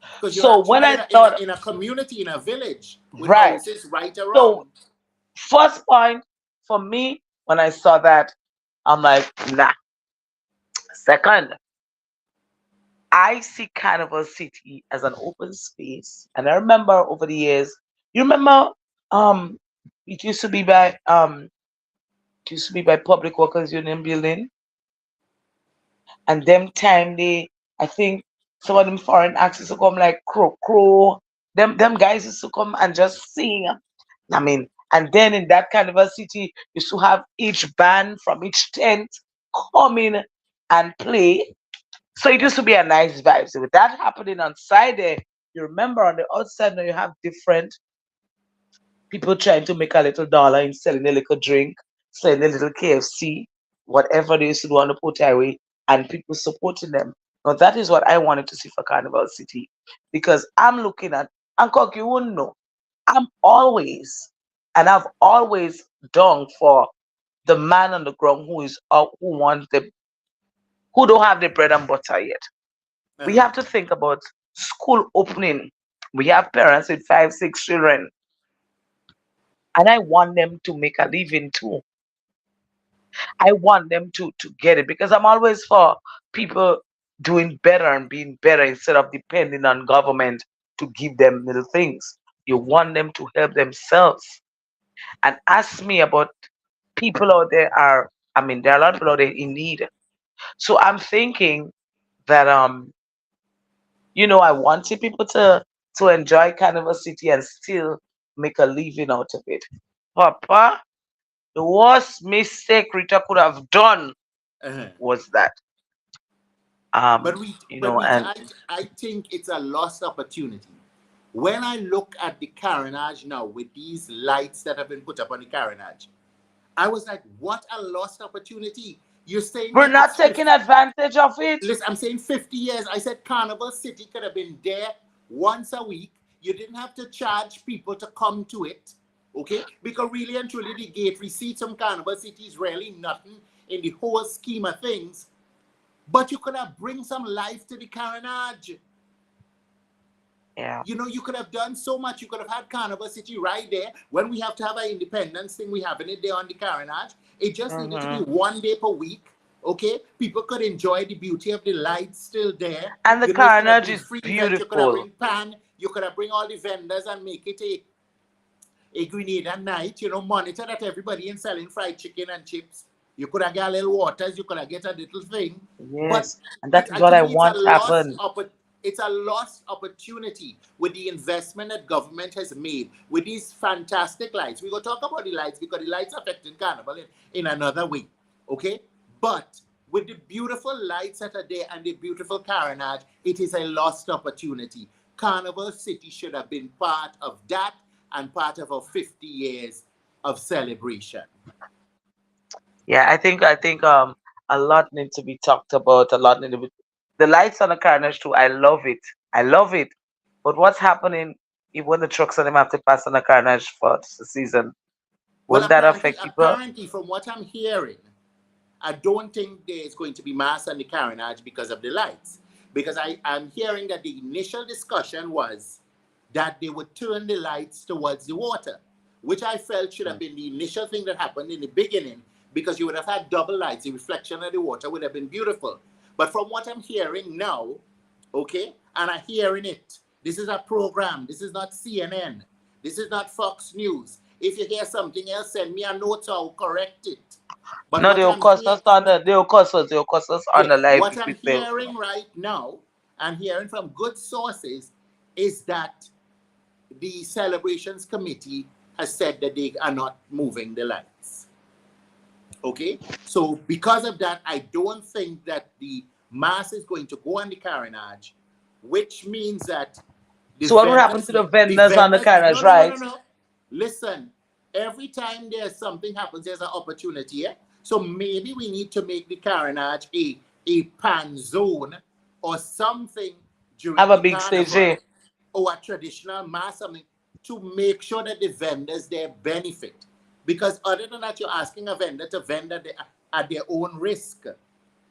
Because you're So when actually I thought, in a community, in a village, with right, houses right so around. first point for me, when I saw that, I'm like, nah. Second, I see Carnival City as an open space. And I remember over the years, you remember um it used to be by Public Workers Union building. And them time I think some of them foreign acts used to come like crow. Them guys used to come and just sing. I mean, and then in that Carnival City, used to have each band from each tent come in and play. So it used to be a nice vibe. So with that happening on side there, you remember on the outside now you have different people trying to make a little dollar in selling a little drink, selling a little KFC, whatever they used to do on the Port Highway, and people supporting them. Now that is what I wanted to see for Carnival City. Because I'm looking at Hancock, you wouldn't know. I'm always and I've always done for the man on the ground who is out who wants the who don't have the bread and butter yet. We Uh-huh. have to think about school opening. We have parents with 5, 6 children, and I want them to make a living too. I want them to get it because I'm always for people doing better and being better instead of depending on government to give them little things. You want them to help themselves. And ask me about people out there there are a lot of people out there in need. So I'm thinking that I wanted people to enjoy Carnival City and still make a living out of it. Papa, the worst mistake Rita could have done Uh-huh. was that. But Rita, And I think it's a lost opportunity. When I look at the carnage now with these lights that have been put up on the carnage, I was like, what a lost opportunity. You're saying we're that not it's taking 50. advantage of it. Listen, I'm saying 50 years. I said Carnival City could have been there once a week. You didn't have to charge people to come to it. Okay? Because really and truly, the gate receipts from Carnival City is really nothing in the whole scheme of things. But you could have bring some life to the carnage. Yeah. You could have done so much. You could have had Carnival City right there. When we have to have our independence thing, we having it there on the carnage. It just needed to be Hmm. one day per week, Okay, people could enjoy the beauty of the lights still there. And the You know, it could have carnage been is free event. You could have beautiful. bring pan. You could have bring all the vendors and make it a Grenada night. You know, monitor that everybody in selling fried chicken and chips. You could have get a little waters. You could have get a little thing. But Yes, and that is what to I me, it's a want lost happen. it's a lost opportunity with the investment that government has made with these fantastic lights. We're going to talk about the lights because the lights affecting Carnival in another way. Okay? But with the beautiful lights that are there and the beautiful carnage, it is a lost opportunity. Carnival City should have been part of that and part of our 50 years of celebration. Yeah, I think a lot need to be talked about. A lot need to be. The lights on the carnage too. I love it. I love it. But what's happening if when the trucks and them have to pass on the carnage for the season? Well, Won't that apparently, affect people? apparently, from what I'm hearing, I don't think there's going to be mass on the carnage because of the lights. Because I'm hearing that the initial discussion was that they would turn the lights towards the water, which I felt should have been the initial thing that happened in the beginning, because you would have had double lights. The reflection of the water would have been beautiful. But from what I'm hearing now, okay, and I'm hearing it, this is a program. This is not CNN. This is not Fox News. If you hear something else, send me a note, so I'll correct it. But No, what they'll I'm cost hearing, us on the. They'll cost us. They'll cost us on yeah, the life what if we I'm fail. hearing right now, and hearing from good sources, is that the celebrations committee has said that they are not moving the lights. Okay, so because of that, I don't think that the mass is going to go on the carnage, which means that the So what will happen vendors, to the the vendors on the vendors, no, carnage, no, no, no, right? no. Listen, every time there's something happens, there's an opportunity. Yeah? So maybe we need to make the carnage a pan zone or something Have during a the big stage carnival here. or a traditional mass, something to make sure that the vendors there benefit. Because other than that, you're asking a vendor to vend at their own risk,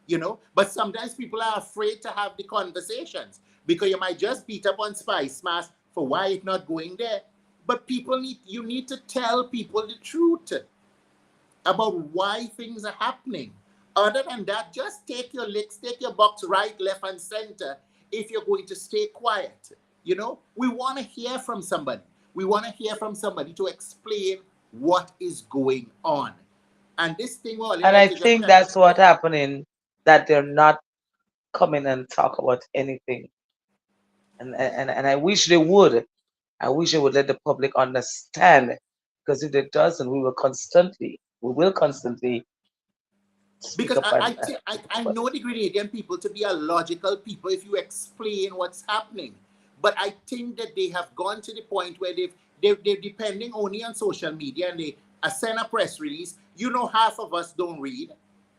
you know. But sometimes people are afraid to have the conversations because you might just beat up on Spice Mass for why it's not going there. But you need to tell people the truth about why things are happening. Other than that, just take your licks, take your box right, left, and center if you're going to stay quiet. You know, we want to hear from somebody. We want to hear from somebody to explain what is going on. And this thing, well, And I like you just think said, that's what happening. That they're not coming and talk about anything. And I wish they would. I wish they would let the public understand. Because if they doesn't, we will constantly speak because up and I, speak I about know the Grenadian people to be a logical people if you explain what's happening. But I think that they have gone to the point where they're depending only on social media and they send a press release. You know, half of us don't read,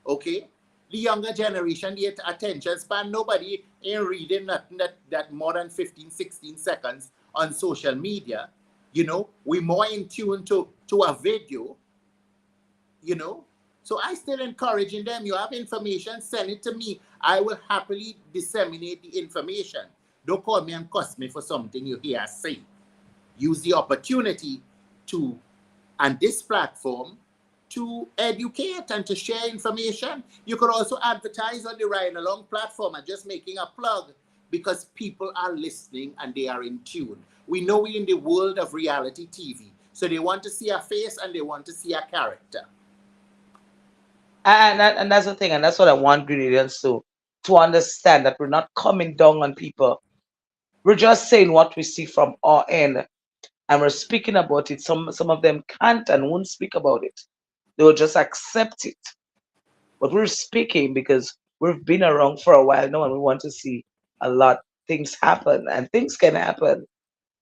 okay? The younger generation, the attention span, nobody ain't reading nothing that more than 15, 16 seconds on social media. You know, we're more in tune to a video, you know. So I still encouraging them. You have information, send it to me. I will happily disseminate the information. Don't call me and cuss me for something you hear say. Use the opportunity to, and this platform, to educate and to share information. You could also advertise on the Ride Along platform and just making a plug because people are listening and they are in tune. We know we're in the world of reality TV. So they want to see a face and they want to see a character. and that's the thing, and that's what I want Grenadians to understand that we're not coming down on people. We're just saying what we see from our end, and we're speaking about it. Some of them can't and won't speak about it. They will just accept it. But we're speaking because we've been around for a while now, and we want to see a lot things happen, and things can happen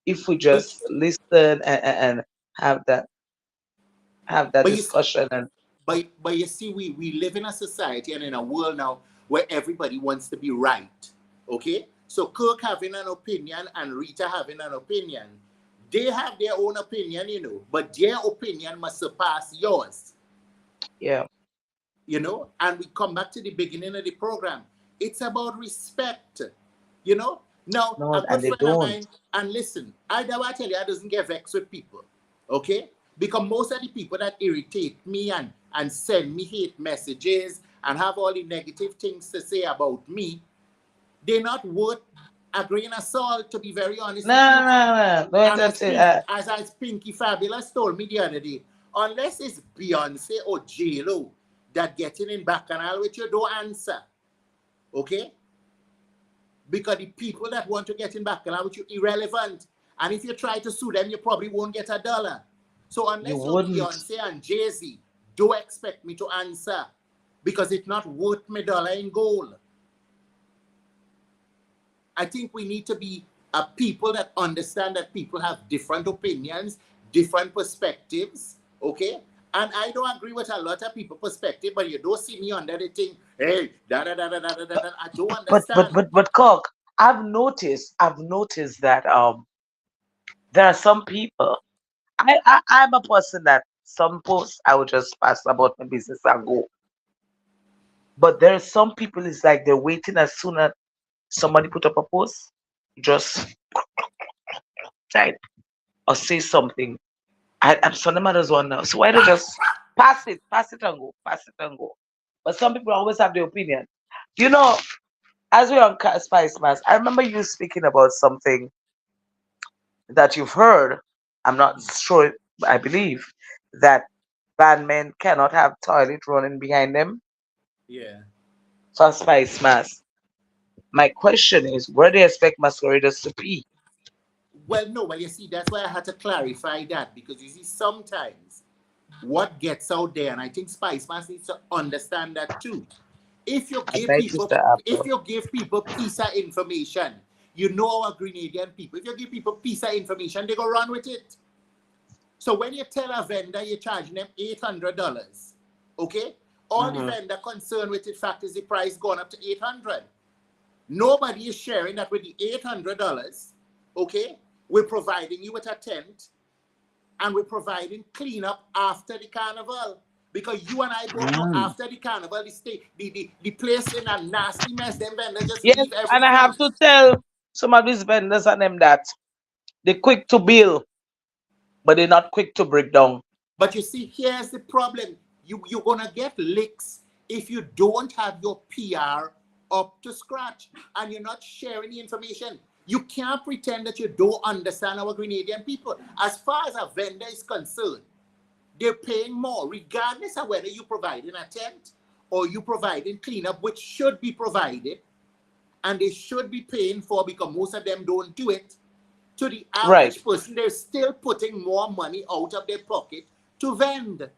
if we But just listen and have that have that but you discussion. And but you see, we live in a society and in a world now where everybody wants to be right. Okay? So Kirk having an opinion and Rita having an opinion, they have their own opinion, you know, but their opinion must surpass yours, yeah, you know. And we come back to the beginning of the program. It's about respect, you know. Now, no, a and good they friend of don't. mine, and listen, I tell you, I doesn't get vexed with people, okay? Because most of the people that irritate me and send me hate messages and have all the negative things to say about me, they're not worth a grain of salt, to be very honest No, with you. no, no. Don't And just say as Pinky Fabulous told me the other day, unless it's Beyonce or J-Lo that getting in bacchanal with you, don't answer. Okay? Because the people that want to get in bacchanal with you irrelevant. And if you try to sue them, you probably won't get a dollar. So you unless you're wouldn't. Beyonce and Jay-Z, don't expect me to answer. Because it's not worth me dollar in gold. I think we need to be a people that understand that people have different opinions, different perspectives, okay? And I don't agree with a lot of people's perspective, but you don't see me under the thing, hey, da. I don't understand. Cock, I've noticed that there are some people. I'm a person that some posts I would just pass about my business and go. But there are some people, it's like they're waiting as soon as somebody put up a post, just type or say something. I'm some of them others one now. So why don't just pass it and go, pass it and go. But some people always have their opinion. You know, as we're on Spice Mass, I remember you speaking about something that you've heard. I'm not sure, I believe that bandmen cannot have toilet running behind them Yeah. for Spice Mass. My question is, where do you expect masqueraders to be? Well, no, well, you see, that's why I had to clarify that, because you see, sometimes what gets out there, and I think Spice Mass needs to understand that too. If you I give beg you, people, Sir if Apple. you give people piece of information, you know our Grenadian people. If you give people piece of information, they go run with it. So when you tell a vendor you're charging them $800, okay, all the Mhm. vendor concerned with the fact is the price going up to 800. Nobody is sharing that with the $800, okay, we're providing you with a tent and we're providing cleanup after the carnival. Because you and I both know Mm. after the carnival, the place in a nasty mess, them vendors just Yes, leave and I everything. have to tell some of these vendors and them that they're quick to bill, but they're not quick to break down. But you see, here's the problem. You're going to get licks if you don't have your PR up to scratch and you're not sharing the information. You can't pretend that you don't understand our Grenadian people. As far as a vendor is concerned, they're paying more, regardless of whether you're providing a tent or you providing cleanup, which should be provided, and they should be paying for because most of them don't do it. To the Right. average person, they're still putting more money out of their pocket to vend.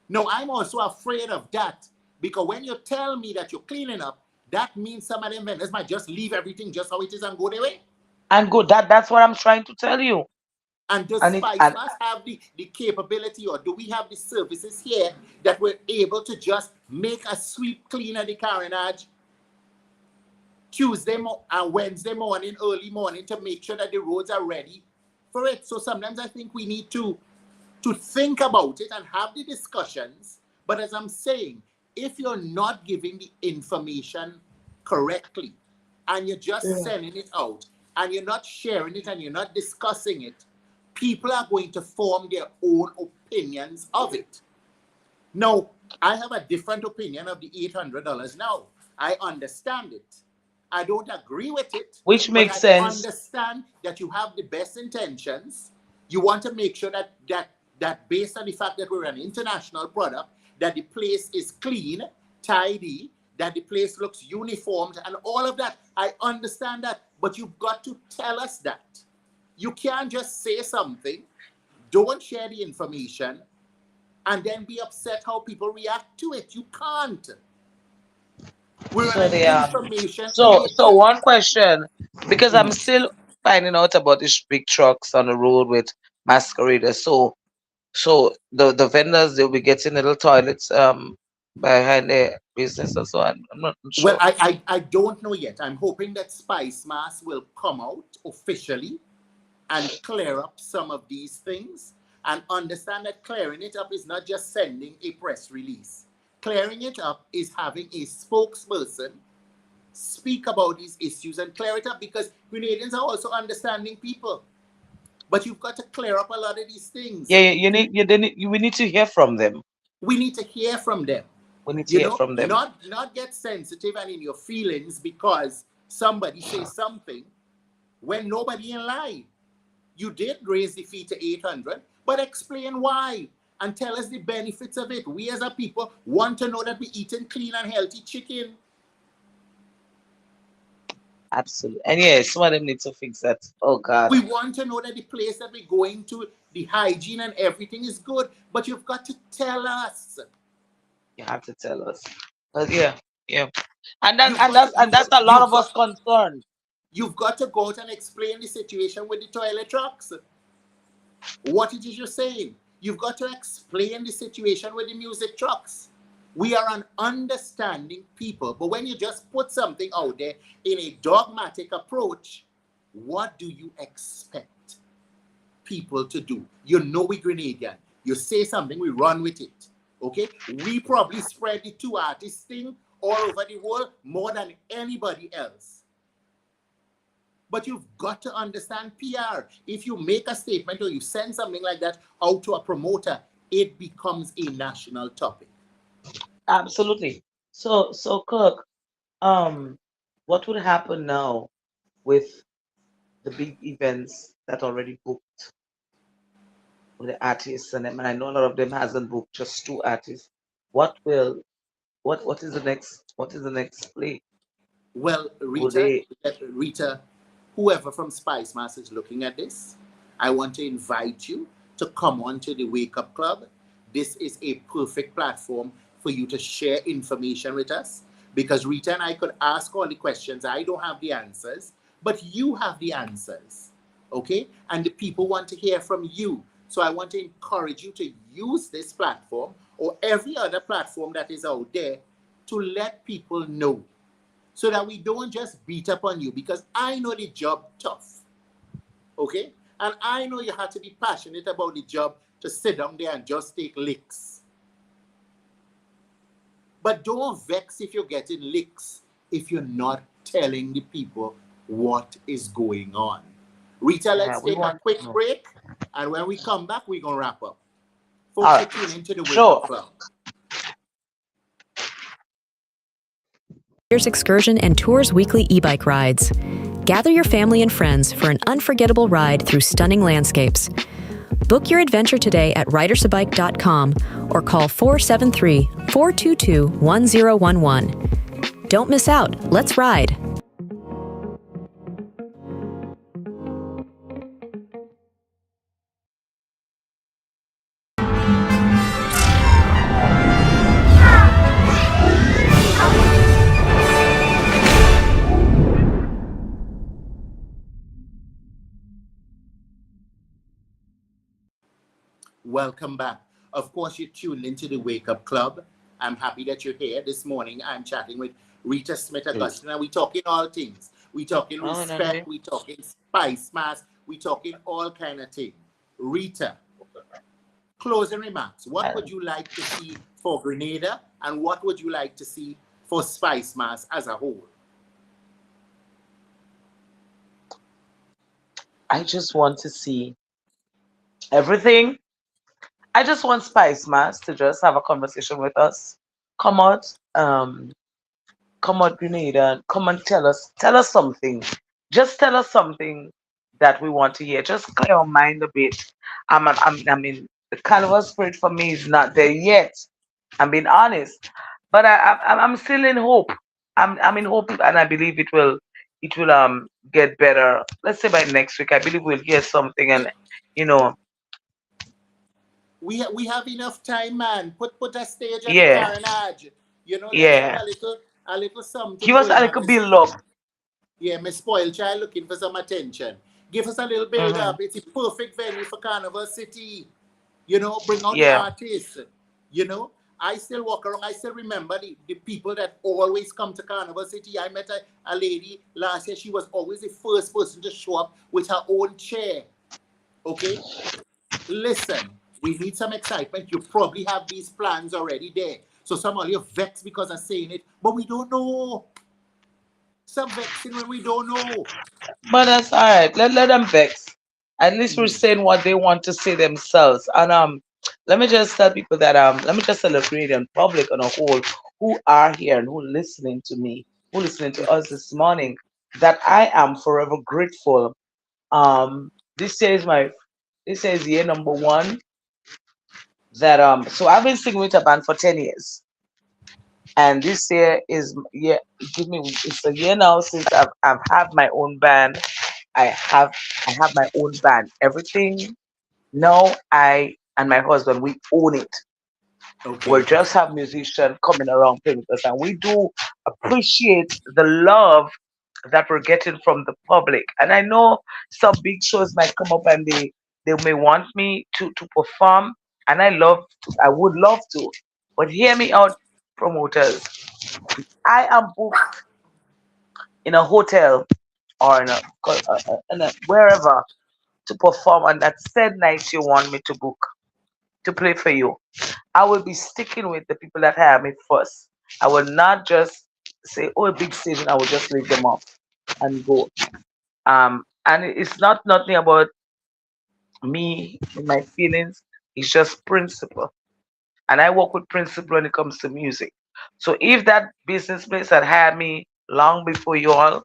No, I'm also afraid of that because when you tell me that you're cleaning up, that means some of them vendors might just leave everything just how it is and go their way. And good. That's what I'm trying to tell you. And does And it Spice and Mass have the capability, or do we have the services here that we're able to just make a sweep clean of the carnage Tuesday and Wednesday morning, early morning, to make sure that the roads are ready for it? So sometimes I think we need to think about it and have the discussions. But as I'm saying, if you're not giving the information correctly and you're just sending it out and you're not sharing it and you're not discussing it, people are going to form their own opinions of it. Now, I have a different opinion of the $800 now. I understand it. I don't agree with it, which but makes I sense. understand that you have the best intentions. You want to make sure that based on the fact that we're an international product, that the place is clean, tidy, that the place looks uniformed, and all of that. I understand that, but you've got to tell us that. You can't just say something, don't share the information, and then be upset how people react to it. You can't. We're in So an they information so age. one question, because I'm Mhm. still finding out about these big trucks on the road with masqueraders. So the vendors, they'll be getting little toilets behind their business and so on. I'm not Well, sure. I don't know yet. I'm hoping that Spice Mass will come out officially and clear up some of these things and understand that clearing it up is not just sending a press release. Clearing it up is having a spokesperson speak about these issues and clear it up, because Grenadians are also understanding people. But you've got to clear up a lot of these Yeah, things. you need you we need to hear from them. We need to hear from them. We need to You hear know, from them. not get sensitive and in your feelings because somebody says something when nobody in line. You did raise the fee to 800, but explain why and tell us the benefits of it. We as a people want to know that we're eating clean and healthy chicken. Absolutely. And yeah, some of them need to fix that. Oh God, We want to know that the place that we're going to, the hygiene and everything is good, but you've got to tell us. you have to tell us. But yeah, yeah. And then You've got to, that's a lot of us concerned. you've got to go out and explain the situation with the toilet trucks. What it is you're saying. You've got to explain the situation with the music trucks. We are an understanding people, but when you just put something out there in a dogmatic approach, what do you expect people to do? You know we Grenadian. You say something, we run with it. Okay? We probably spread the two artists thing all over the world more than anybody else. But you've got to understand PR. If you make a statement or you send something like that out to a promoter, it becomes a national topic. Absolutely. So Kirk, um, what would happen now with the big events that already booked with the artists and them? And I know a lot of them hasn't booked, just two artists. What will what is the next play? Well, Will they Rita, whoever from Spice Mass is looking at this, I want to invite you to come on to the Wake Up Club. This is a perfect platform for you to share information with us because Rita and I could ask all the questions. I don't have the answers, but you have the answers. Okay? And the people want to hear from you. So I want to encourage you to use this platform or every other platform that is out there to let people know so that we don't just beat up on you because I know the job tough, okay? And I know you have to be passionate about the job to sit down there and just take licks. But don't vex if you're getting licks if you're not telling the people what is going on. Rita, yeah, let's we take a want to quick know. break, and when we come back, we're going to wrap up. All Folks, you're right. tuning into the Wake Up Sure. Club. Here's Excursion and Tours weekly e-bike rides. Gather your family and friends for an unforgettable ride through stunning landscapes. Book your adventure today at ridersabike.com or call 473-422-1011. Don't miss out. Let's ride. Welcome back. Of course, you're tuned into the Wake Up Club. I'm happy that you're here this morning. I'm chatting with Rita Smith Augustine, and we're talking all things. We're talking Oh, respect, we're talking spice mass, we're talking all kind of things. Rita, closing remarks. What would you like to see for Grenada, and what would you like to see for Spice Mass as a whole? I just want to see everything. I just want Spice Mass to just have a conversation with us. Come out, come out, Grenada, and come and tell us something. Just tell us something that we want to hear. Just clear our mind a bit. I mean, the carnival spirit for me is not there yet. I'm being honest, but I'm still in hope. I'm in hope, and I believe it will get better. Let's say by next week, I believe we'll hear something, and you know, We have enough time, man. Put a stage on the yeah, carnage. You know, let's have yeah. a little something Give us a going on. little build up. Yeah, Miss Spoiled Child looking for some attention. Give us a little build Hmm. up. It's a perfect venue for Carnival City. You know, bring out the Yeah, artists. You know, I still walk around. I still remember the people that always come to Carnival City. I met a lady last year. She was always the first person to show up with her own chair. Okay? Listen, we need some excitement. You probably have these plans already there. So some of you vexed because I'm saying it, but we don't know. Some vexing when we don't know. but that's all right. Let them vex. At least we're saying what they want to say themselves. And Let me just tell people that let me just tell the Canadian public on a whole who are here and who listening to me, who listening to us this morning, that I am forever grateful. This year is my this year is year number one that so I've been singing with a band for 10 years. And this year is yeah, give me it's a year now since I've had my own band. I have I have my own band. Everything now I and my husband we own it. We'll Okay. just have musicians coming around playing with us, and we do appreciate the love that we're getting from the public. And I know some big shows might come up and they may want me to perform, and I would love to, but hear me out, promoters. I am booked in a hotel or in a wherever to perform on that said night you want me to book to play for you. I will be sticking with the people that hire me first. I will not just say, oh, a big station, I will just leave them off and go. And it's not nothing about me and my feelings, it's just principle. And I work with principle when it comes to music. So if that business place had hired me long before you all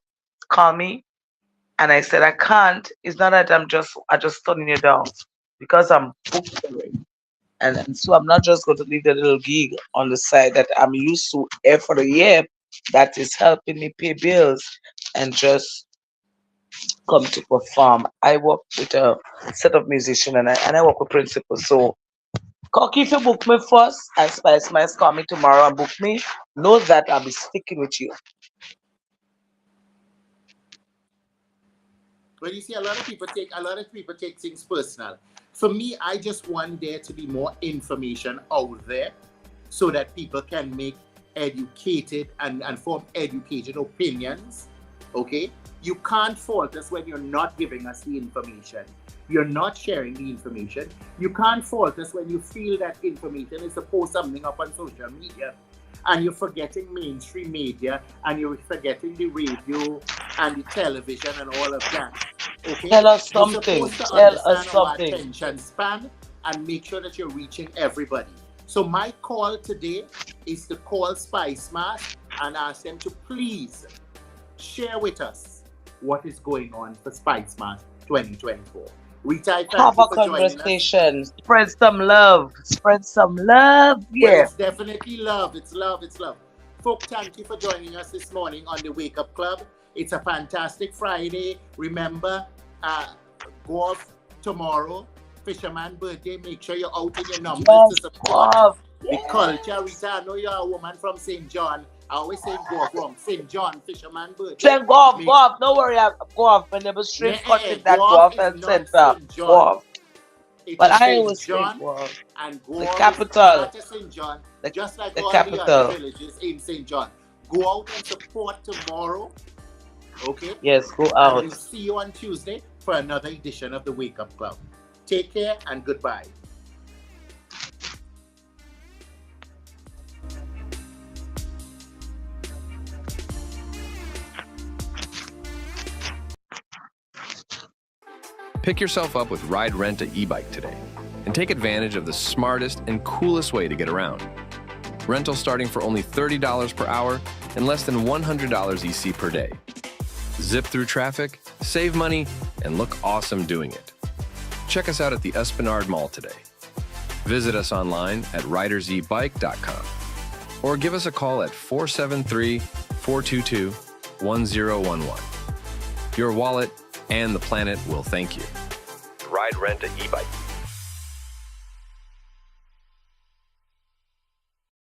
call me and I said I can't, it's not that I just turning you down because I'm booked for it. And so I'm not just going to leave the little gig on the side that I'm used to for a year that is helping me pay bills and just come to perform. I work with a set of musicians and I work with principals. So, Cocky, if you book me first and Spice Mice call me tomorrow and book me, know that I'll be sticking with you. Well, you see, a lot of people take things personal. For me, I just want there to be more information out there so that people can make educated and form educated opinions. Okay? You can't fault us when you're not giving us the information. You're not sharing the information. You can't fault us when you feel that information is to post something up on social media and you're forgetting mainstream media and you're forgetting the radio and the television and all of that. Okay? Tell us You're something. supposed to Tell us understand our something. attention span and make sure that you're reaching everybody. So my call today is to call Spice Mask and ask them to please share with us what is going on for Spice Mask 2024. Rita, I thank Have you a for joining us. conversation. Spread some love. Spread some love. Well, Yeah. it's definitely love. It's love. It's love. Folk, thank you for joining us this morning on the Wake Up Club. It's a fantastic Friday. Remember, golf tomorrow, Fisherman birthday. Make sure you're out in your numbers Yes, to support love. the culture. Rita, I know you're a woman from St. John. I always say golf wrong. St. John, Fisherman birthday. Say go off, Make- go off. Don't worry, go off. When they straight Yeah, cutting that go Guelph off is and not center. St. Go John. off. It But is I St. always say John, go off. and The Guelph is capital. part of St. John, The, just like the all the capital. other villages in St. John. Go out and support tomorrow, okay? Yes, go And out. we'll see you on Tuesday for another edition of the Wake Up Club. Take care and goodbye. Pick yourself up with Ride Rent a e-bike today and take advantage of the smartest and coolest way to get around. Rental starting for only $30 per hour and less than $100 EC per day. Zip through traffic, save money, and look awesome doing it. Check us out at the Esplanade Mall today. Visit us online at ridersebike.com or give us a call at 473-422-1011. Your wallet and the planet will thank you. Ride Rent a e-bike.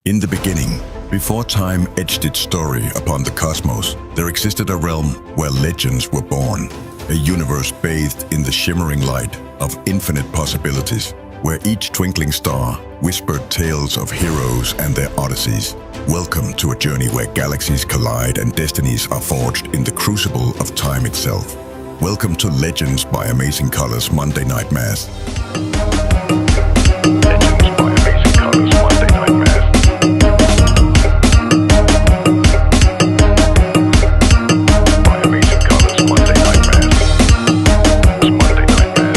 In the beginning, before time etched its story upon the cosmos, there existed a realm where legends were born, a universe bathed in the shimmering light of infinite possibilities, where each twinkling star whispered tales of heroes and their odysseys. Welcome to a journey where galaxies collide and destinies are forged in the crucible of time itself. Welcome to Legends by Amazing Colors Monday Night Mass. Legends by Amazing Colors Monday Night Mass. By Amazing Colors Monday Night Mass. Monday Night Mass.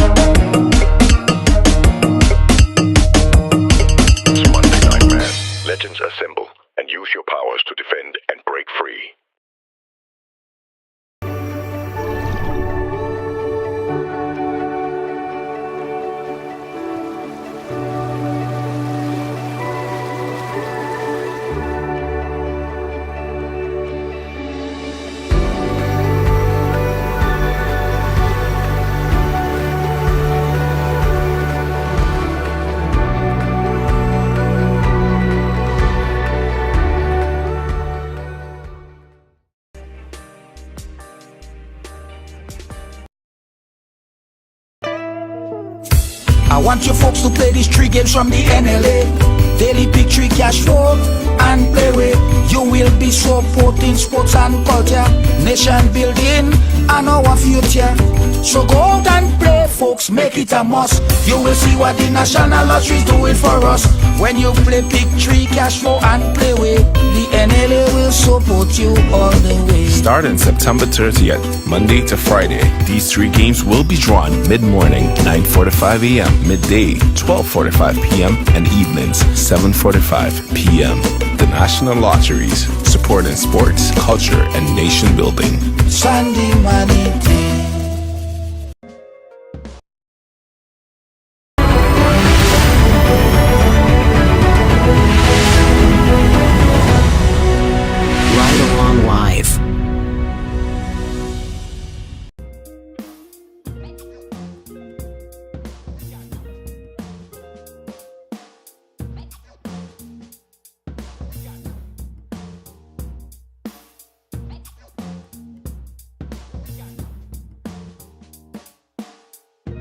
Want your folks to play these 3 games from the NLA. Daily pick 3 cash flow and play with. You will be supporting sports and culture, nation building and our future. So go out and play, folks, make it a must. You will see what the National Lottery is doing for us. When you play pick 3 cash flow and play with, the NLA will support you all the way. Starting September 30th, Monday to Friday, these 3 games will be drawn mid-morning, 9:45 a.m., midday, 12:45 p.m., and evenings, 7:45 p.m. The National Lotteries, supporting sports, culture, and nation building. Sunday money.